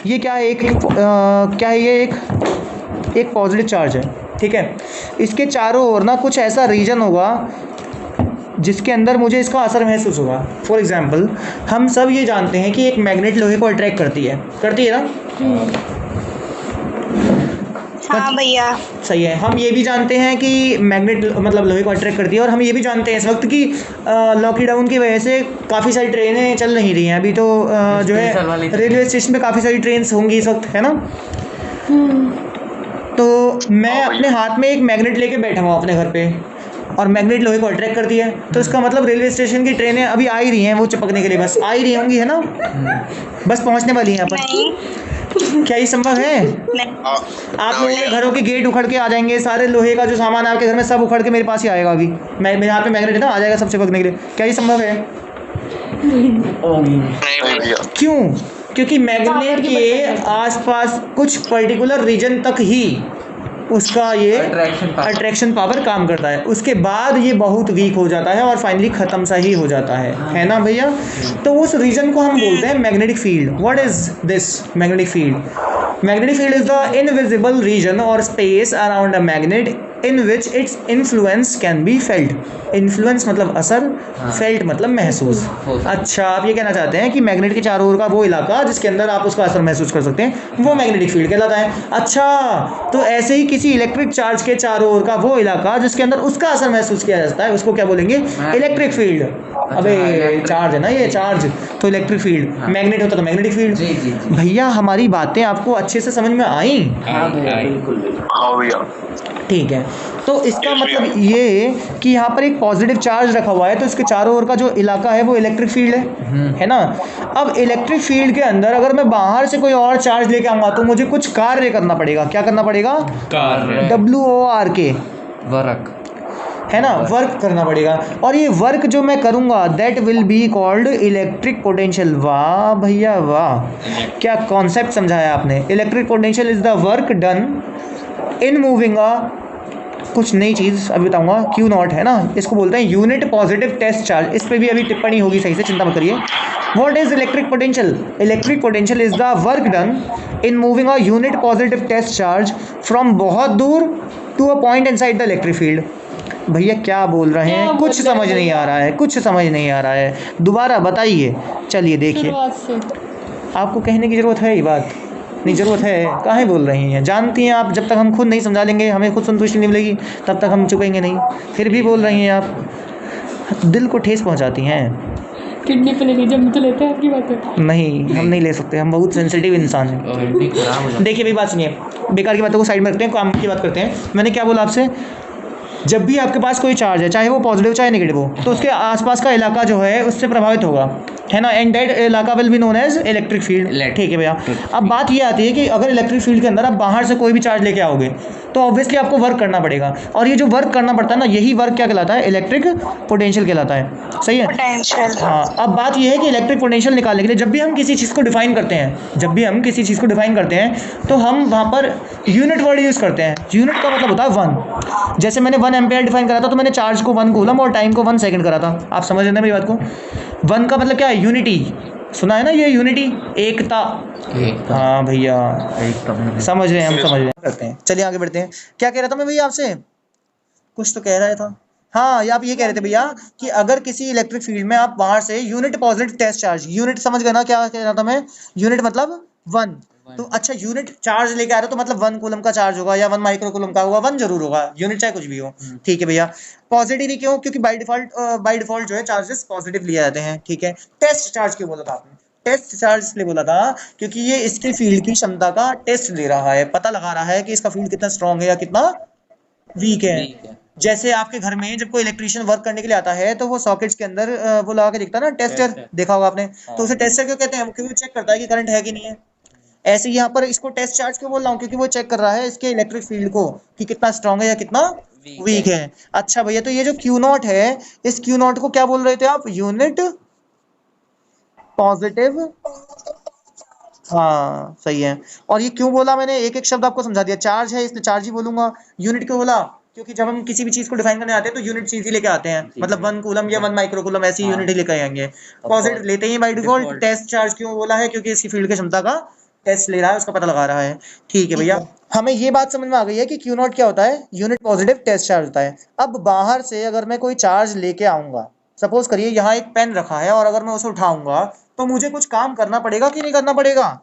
ये क्या है? क्या है ये? एक पॉजिटिव चार्ज है, ठीक है। इसके चारों ओर ना कुछ ऐसा रीजन होगा जिसके अंदर मुझे इसका असर महसूस होगा। फॉर एग्जांपल, हम सब ये जानते हैं कि एक मैग्नेट लोहे को अट्रैक्ट करती है ना। हाँ भैया। सही है। हम ये भी जानते हैं कि मैग्नेट मतलब लोहे को अट्रैक्ट करती है, और हम ये भी जानते हैं इस वक्त कि लॉकडाउन की वजह से काफ़ी सारी ट्रेनें चल नहीं रही हैं अभी, तो जो स्पेशल वाली है ट्रेन। रेलवे स्टेशन पे काफ़ी सारी ट्रेन होंगी इस वक्त, है ना। तो मैं अपने हाथ में एक मैग्नेट लेके बैठा हूँ अपने घर पे, और मैग्नेट लोहे को अट्रैक्ट करती है, तो इसका मतलब रेलवे स्टेशन की ट्रेनें अभी आ ही रही हैं, वो चिपकने के लिए बस आ ही रही होंगी, है ना, बस पहुंचने वाली हैं यहाँ पर। नहीं क्या ये संभव है? नहीं आप लोगों के घरों के गेट उखड़ के आ जाएंगे, सारे लोहे का जो सामान है आपके घर में सब उखड़ के मेरे पास ही आएगा अभी। मैं मेरे हाथ में मैग्नेट है ना, आ जाएगा सब चिपकने के लिए। क्या ये संभव है? नहीं भैया। क्यों? क्योंकि मैग्नेट के आसपास कुछ पर्टिकुलर रीजन तक ही उसका ये अट्रैक्शन पावर काम करता है, उसके बाद ये बहुत वीक हो जाता है और फाइनली ख़त्म सा ही हो जाता है ना भैया। तो उस रीजन को हम बोलते हैं magnetic field. What is this magnetic field? Magnetic field is the invisible region or space around a magnet in which its influence can be felt. Influence मतलब असर, felt मतलब महसूस। अच्छा, आप ये कहना चाहते हैं कि मैग्नेट के चारों ओर का वो इलाका जिसके अंदर आप उसका असर महसूस कर सकते हैं वो मैग्नेटिक फील्ड कहलाता है। अच्छा, तो ऐसे ही किसी इलेक्ट्रिक चार्ज के चारों ओर का वो इलाका जिसके अंदर उसका असर महसूस किया जाता है उसको क्या बोलेंगे? Electric field. अबे चार्ज है ना ये, चार्ज तो इलेक्ट्रिक फील्ड, मैग्नेट होता तो मैग्नेटिक फील्ड। भैया हमारी बातें आपको अच्छे से समझ में आई? हाँ भैया। ठीक है, तो इसका मतलब ये कि यहाँ पर एक पॉजिटिव चार्ज रखा हुआ है, तो इसके चारों ओर का जो इलाका है वो इलेक्ट्रिक फील्ड है ना। अब इलेक्ट्रिक फील्ड के अंदर अगर मैं बाहर से कोई और चार्ज लेके आऊँगा तो मुझे कुछ कार्य करना पड़ेगा। क्या करना पड़ेगा? कार्य, WORK, वर्क, है ना, वर्क करना पड़ेगा। और ये वर्क जो मैं करूँगा that will be called electric potential. वाह भैया वाह, क्या कॉन्सेप्ट समझाया आपने। Electric potential is the work done in moving अ, कुछ नई चीज़ अभी बताऊंगा, क्यू नॉट है ना, इसको बोलते हैं यूनिट पॉजिटिव टेस्ट चार्ज। इस पे भी अभी टिप्पणी होगी सही से, चिंता मत करिए। What is electric potential? Electric potential is the work done in moving a unit positive test charge from बहुत दूर to a point inside the electric field. भैया क्या बोल रहे हैं? कुछ समझ नहीं आ रहा है, कुछ समझ नहीं आ रहा है, दोबारा बताइए। चलिए देखिए, आपको कहने की ज़रूरत है ये बात? नहीं ज़रूरत है, काहे बोल रही हैं? जानती हैं आप जब तक हम खुद नहीं समझा लेंगे हमें खुद संतुष्टि नहीं मिलेगी तब तक हम चुकेंगे नहीं। फिर भी बोल रही हैं आप, दिल को ठेस पहुंचाती हैं। किडनी पे लेके जम तो लेते हैं आपकी बातें। नहीं, हम नहीं ले सकते, हम बहुत सेंसिटिव इंसान हैं। देखिए मेरी बात सुनिए, बेकार की बातों को साइड में रखते हैं, काम की बात करते हैं। मैंने क्या बोला आपसे? जब भी आपके पास कोई चार्ज है, चाहे वो पॉजिटिव चाहे नेगेटिव हो, तो उसके आसपास का इलाका जो है उससे प्रभावित होगा, है ना, एंड दैट इलाका will be known as electric field. ठीक है भैया। अब बात ये आती है कि अगर इलेक्ट्रिक फील्ड के अंदर आप बाहर से कोई भी चार्ज लेके आओगे तो ऑब्वियसली आपको वर्क करना पड़ेगा, और ये जो वर्क करना पड़ता है ना, यही वर्क क्या कहलाता है? इलेक्ट्रिक पोटेंशियल कहलाता है। सही है? पोटेंशियल। हाँ, अब बात ये है कि इलेक्ट्रिक पोटेंशियल निकालने के लिए जब भी हम किसी चीज़ को डिफाइन करते हैं, तो हम वहाँ पर यूनिट वर्ड यूज़ करते हैं। यूनिट का मतलब होता है 1। जैसे मैंने 1 एम्पेयर डिफाइन करा था तो मैंने चार्ज को 1 कूलम और टाइम को 1 सेकंड करा था। आप समझ रहे हैं मेरी बात को? 1 का मतलब क्या है? यूनिटी। सुना है ना ये यूनिटी, एकता। हाँ भैया समझ रहे हैं, हम समझ रहे हैं, करते हैं। चलिए आगे बढ़ते हैं। क्या कह रहा था मैं भैया आपसे? कुछ तो कह रहा था। हाँ, आप ये कह रहे थे भैया कि अगर किसी इलेक्ट्रिक फील्ड में आप बाहर से unit positive test charge, unit समझ गए ना क्या कह रहा था मैं? यूनिट मतलब 1। तो अच्छा, यूनिट चार्ज लेके आ रहे हो तो मतलब 1 कूलम का चार्ज होगा या 1 माइक्रो कूलम का होगा, 1 जरूर होगा, यूनिट चाहे कुछ भी हो। ठीक है भैया। पॉजिटिव ही क्यों? क्योंकि बाय डिफॉल्ट जो है चार्जेस पॉजिटिव लिए जाते हैं। ठीक है। टेस्ट चार्ज क्यों बोला था आपने? टेस्ट चार्ज इसलिए बोला था क्योंकि ये इसके फील्ड की क्षमता का टेस्ट ले रहा है, पता लगा रहा है कि इसका फील्ड कितना स्ट्रांग है या कितना वीक है। जैसे आपके घर में जब कोई इलेक्ट्रिशियन वर्क करने के लिए आता है तो वो सॉकेट्स के अंदर वो लगा के दिखता है ना, टेस्टर, देखा होगा आपने। तो उसे टेस्टर क्यों कहते हैं? क्योंकि चेक करता है कि करंट है कि नहीं है। ऐसे यहाँ पर इसको टेस्ट चार्ज क्यों बोल रहा हूँ? क्योंकि वो चेक कर रहा है इसके इलेक्ट्रिक फील्ड को कि कितना स्ट्रांग है या कितना वीक है। अच्छा भैया, तो ये जो क्यू नॉट है, इस क्यू नॉट को क्या बोल रहे थे आप? Unit positive. हाँ सही है। और ये क्यों बोला मैंने? एक एक शब्द आपको समझा दिया। चार्ज है इसलिए चार्ज ही बोलूंगा। यूनिट क्यों बोला? क्योंकि जब हम किसी भी चीज को डिफाइन करने आते हैं तो यूनिट चीज ही लेके आते हैं, मतलब 1 कूलम या 1 माइक्रो कूलम ऐसी यूनिट ही लेके आएंगे। पॉजिटिव लेते ही बाय डिफॉल्ट। टेस्ट चार्ज क्यों बोला है? क्योंकि इसकी फील्ड की क्षमता का टेस्ट ले रहा है, उसका पता लगा रहा है। ठीक है भैया, हमें ये बात समझ में आ गई है कि क्यू नॉट क्या होता है? यूनिट पॉजिटिव टेस्ट चार्ज होता है। अब बाहर से अगर मैं कोई चार्ज लेके आऊंगा, सपोज करिए यहाँ एक पेन रखा है और अगर मैं उसे उठाऊंगा तो मुझे कुछ काम करना पड़ेगा कि नहीं करना पड़ेगा?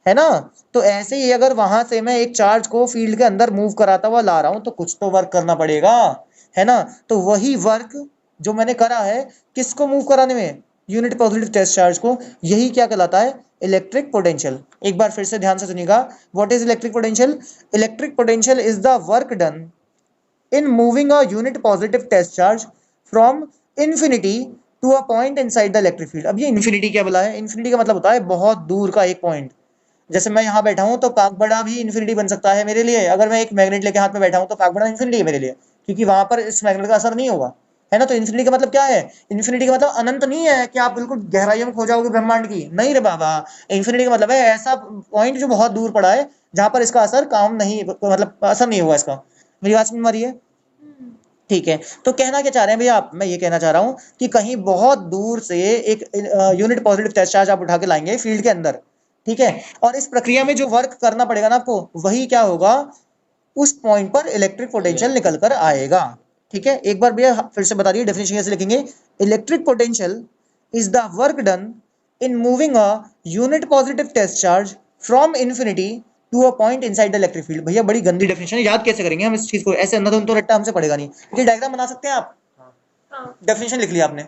है ना। तो ऐसे ही अगर वहां से मैं एक चार्ज को फील्ड के अंदर मूव कराता हुआ ला रहा हूं तो कुछ तो वर्क करना पड़ेगा, है ना। तो वही वर्क जो मैंने करा है किसको मूव कराने में, यूनिट पॉजिटिव टेस्ट चार्ज को, यही क्या कहलाता है, इलेक्ट्रिक पोटेंशियल। एक बार फिर से ध्यान से सुनिएगा, what is electric potential? Electric potential is the work done in moving a unit positive test charge from infinity to a point inside the electric field। अब ये infinity क्या बोला है? infinity का मतलब होता है बहुत दूर का एक पॉइंट। जैसे मैं यहाँ बैठा हूँ तो कागबड़ा भी इन्फिनिटी बन सकता है मेरे लिए। अगर मैं एक मैग्नेट लेके हाथ में बैठा हूँ तो कागबड़ा इन्फिनिटी है मेरे लिए, क्योंकि वहां पर इस मैग्नेट का असर नहीं होगा, है ना। तो इन्फिनिटी का मतलब क्या है? इन्फिनिटी का मतलब अनंत नहीं है कि आप बिल्कुल गहराइयों में खो जाओगे ब्रह्मांड की, नहीं रे बाबा। इन्फिनिटी का मतलब है ऐसा पॉइंट जो बहुत दूर पड़ा है, जहां पर इसका असर काम नहीं, मतलब असर नहीं हुआ इसका। मेरी बात समझ में आ रही है? ठीक है। तो कहना क्या चाह रहे हैं भैया आप? मैं ये कहना चाह रहा हूँ कि कहीं बहुत दूर से एक यूनिट पॉजिटिव टेस्ट चार्ज आप उठा के लाएंगे फील्ड के अंदर, ठीक है। और इस प्रक्रिया में जो वर्क करना पड़ेगा ना आपको, वही क्या होगा, उस पॉइंट पर इलेक्ट्रिक पोटेंशियल निकल कर आएगा, ठीक है। एक बार भैया फिर से बता दिए, डेफिनेशन कैसे लिखेंगे? Electric potential is the work done in moving a unit positive test charge from infinity to a point inside the electric field. भैया बड़ी गंदी डेफिनेशन है, याद कैसे करेंगे हम इस चीज को? ऐसे अंधा तो रट्टा हमसे पड़ेगा नहीं। ये डायग्राम बना सकते हैं आप? डेफिनेशन लिख लिया आपने?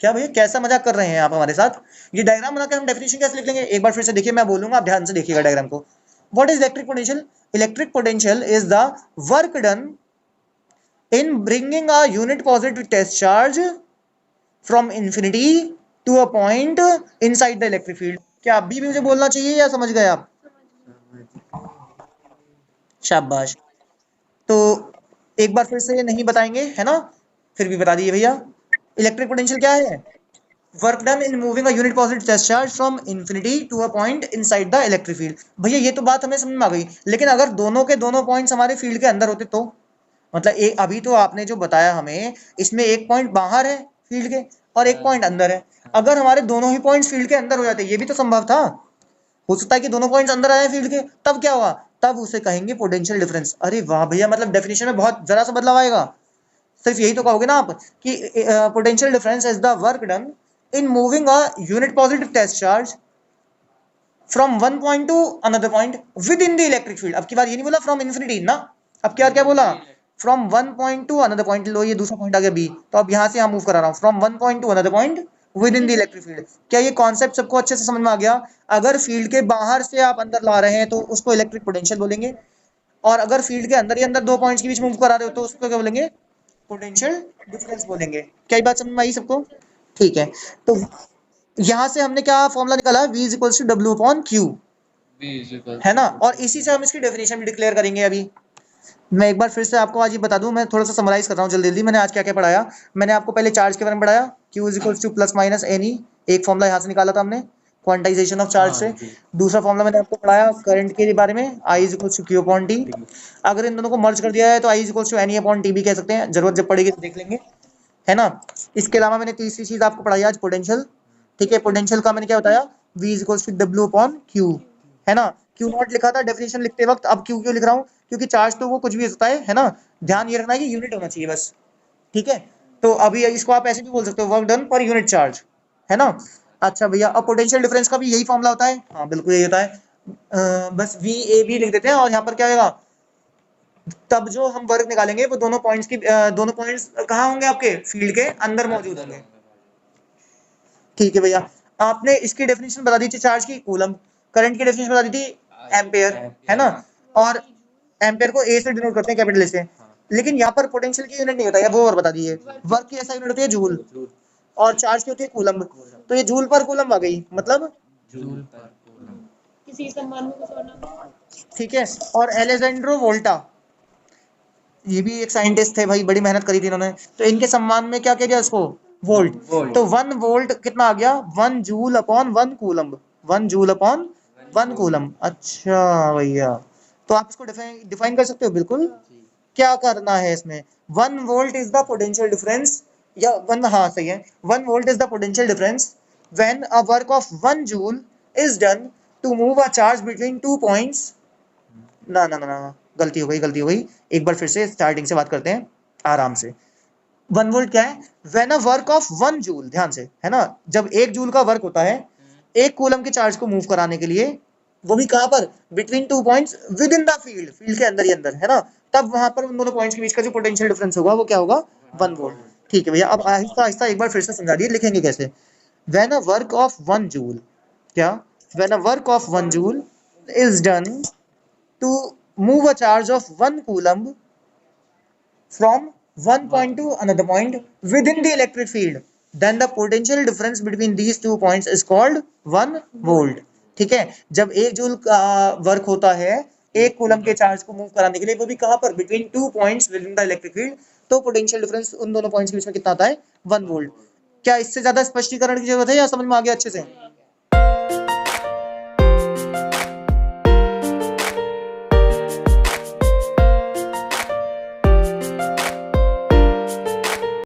क्या भैया कैसा मजाक कर रहे हैं आप हमारे साथ? ये डायग्राम बनाकर हम डेफिनेशन कैसे लिख लेंगे? एक बार फिर से देखिए, मैं बोलूंगा आप ध्यान से देखिएगा डायग्राम को। What is electric potential? Electric potential is the work done in bringing a unit positive test charge from infinity to a point inside the electric field. क्या अभी भी मुझे बोलना चाहिए या समझ गए आप? शाबाश। तो एक बार फिर से नहीं बताएंगे, है ना? फिर भी बता दीजिए भैया, इलेक्ट्रिक पोटेंशियल क्या है? Work done in moving a unit positive charge from infinity to a point inside the electric field. भैया ये तो बात हमें समझ में आ गई, लेकिन अगर दोनों के दोनों पॉइंट्स हमारे फील्ड के अंदर होते तो, मतलब एक अभी तो आपने जो बताया हमें, इसमें एक पॉइंट बाहर है फील्ड के और एक पॉइंट अंदर है। अगर हमारे दोनों ही पॉइंट्स फील्ड के अंदर हो जाते, ये भी तो संभव था। हो सकता है कि दोनों पॉइंट्स अंदर आए फील्ड के, तब क्या हुआ? तब उसे कहेंगे पोटेंशियल डिफरेंस। अरे वाह भैया, मतलब डेफिनेशन में बहुत जरा सा बदलाव आएगा। सिर्फ यही तो कहोगे ना आप कि potential difference is the work done in moving a unit positive test charge from one point to another point within the electric field. अब की बार ये नहीं बोला फ्रॉम इन्फिनिटी ना, अब क्या क्या बोला? From one point to another point. लो ये दूसरा पॉइंट आ गया बी, तो अब यहाँ से यहाँ मूव करा रहा हूँ from one point to another point within the electric field. क्या ये कॉन्सेप्ट सबको अच्छे से समझ में आ गया? अगर फील्ड के बाहर से आप अंदर ला रहे हैं तो उसको इलेक्ट्रिक पोटेंशियल बोलेंगे, और अगर फील्ड के अंदर ही अंदर दो पॉइंट्स के बीच मूव करा रहे हो तो उसको क्या बोलेंगे? पोटेंशियल डिफरेंस बोलेंगे। क्या ये बात समझ में आई सबको? ठीक है। तो यहाँ से हमने क्या फॉर्मूला निकाला? V is equals to W upon Q, है ना। और इसी से हम इसकी डेफिनेशन भी डिक्लेयर करेंगे। अभी मैं एक बार फिर से आपको आज ये बता दूं, मैं थोड़ा सा समराइज कर रहा हूँ जल्दी जल्दी। मैंने आज क्या क्या पढ़ाया? मैंने आपको पहले चार्ज के बारे में पढ़ाया, Q is equals to plus minus N E, एक फॉर्मूला यहाँ से निकाला था हमने क्वांटाइजेशन ऑफ चार्ज से। दूसरा फॉर्मूला मैंने आपको पढ़ाया करंट के बारे में, I is equals to Q upon T. अगर इन दोनों को मर्ज कर दिया है तो I is equals to N E upon T भी कह सकते हैं, जरूरत जब पड़ेगी तो देख लेंगे, है ना। इसके अलावा मैंने तीसरी चीज आपको पढ़ाई आज, पोटेंशियल। ठीक है, पोटेंशियल का मैंने क्या बताया? V is equals to W upon Q, है ना। क्यू नॉट लिखा था डेफिनेशन लिखते वक्त, अब क्यू क्यों लिख रहा हूँ? क्योंकि चार्ज तो वो कुछ भी हो सकता है ना। ध्यान ये रखना है कि यूनिट होना चाहिए बस, ठीक है। तो अभी इसको आप ऐसे भी बोल सकते हो, work done per unit charge, है ना। अच्छा भैया, अब पोटेंशियल डिफरेंस का भी यही फॉर्मूला होता है? हाँ बिल्कुल यही होता है। बस वी ए बी लिख देते हैं और यहाँ पर क्या होगा? तब जो हम वर्क निकालेंगे वो दोनों पॉइंट्स की दोनों पॉइंट्स कहाँ होंगे? आपके फील्ड के अंदर मौजूद होंगे। ठीक है भैया, आपने इसकी डेफिनेशन बता दी थी चार्ज की, कूलम। करंट की डेफिनेशन बता दी थी, एम्पेयर, है ना। और एम्पेयर को ए से डिनोट करते हैं, कैपिटल ए से। लेकिन यहाँ पर पोटेंशियल की यूनिट नहीं होता है, वो और बता दीजिए। वर्क की ऐसा यूनिट होती है जूल, और चार्ज की होती है कूलम। तो ये जूल पर कूलम आ गई, मतलब किसी सम्मान में कुछ और नाम? ठीक है। और एलेजेंड्रो वोल्टा, ये भी एक साइंटिस्ट थे भाई, बड़ी मेहनत करी थी इन्होंने। तो इनके सम्मान में क्या कह दिया इसको? वोल्ट। तो 1 वोल्ट कितना आ गया? 1 joule upon 1 coulomb, 1 joule upon 1 coulomb. अच्छा भैया, तो आप इसको डिफाइन कर सकते हो बिल्कुल। क्या करना है इसमें? 1 volt is the potential difference, या 1, हाँ सही है, 1 volt is the potential difference when a work of 1 joule is done to move a charge between 2 points. ना ना ना ना, गलती हो गई। एक बार फिर से स्टार्टिंग से बात करते हैं आराम से। 1 वोल्ट क्या है? When a work of 1 joule, ध्यान से, है ना। जब 1 जूल का वर्क होता है 1 कूलम के चार्ज को मूव कराने के लिए, वो भी कहाँ पर, between 2 points with in the field, field के अंदर ही अंदर, है ना, तब वहां पर उन दोनों पॉइंट्स के बीच का जो पोटेंशियल डिफरेंस होगा वो क्या होगा, 1 वोल्ट। ठीक है भैया, अब आहिस्ता आहिस्ता एक बार फिर से समझा दिए, लिखेंगे कैसे। When a work of 1 joule, क्या, when a work of 1 joule is done to move a charge of 1 coulomb from one point to another point within the electric field, then the potential difference between these two points is called 1 volt। ठीक है, जब 1 joule का work होता है 1 coulomb के charge को move कराने के लिए, वो भी कहां पर, between 2 points with in the electric field, तो पोटेंशियल डिफरेंस उन दोनों पॉइंट्स के बीच में कितना आता है, 1 वोल्ट। क्या इससे ज्यादा स्पष्टीकरण की जरूरत है या समझ में आ गया अच्छे से?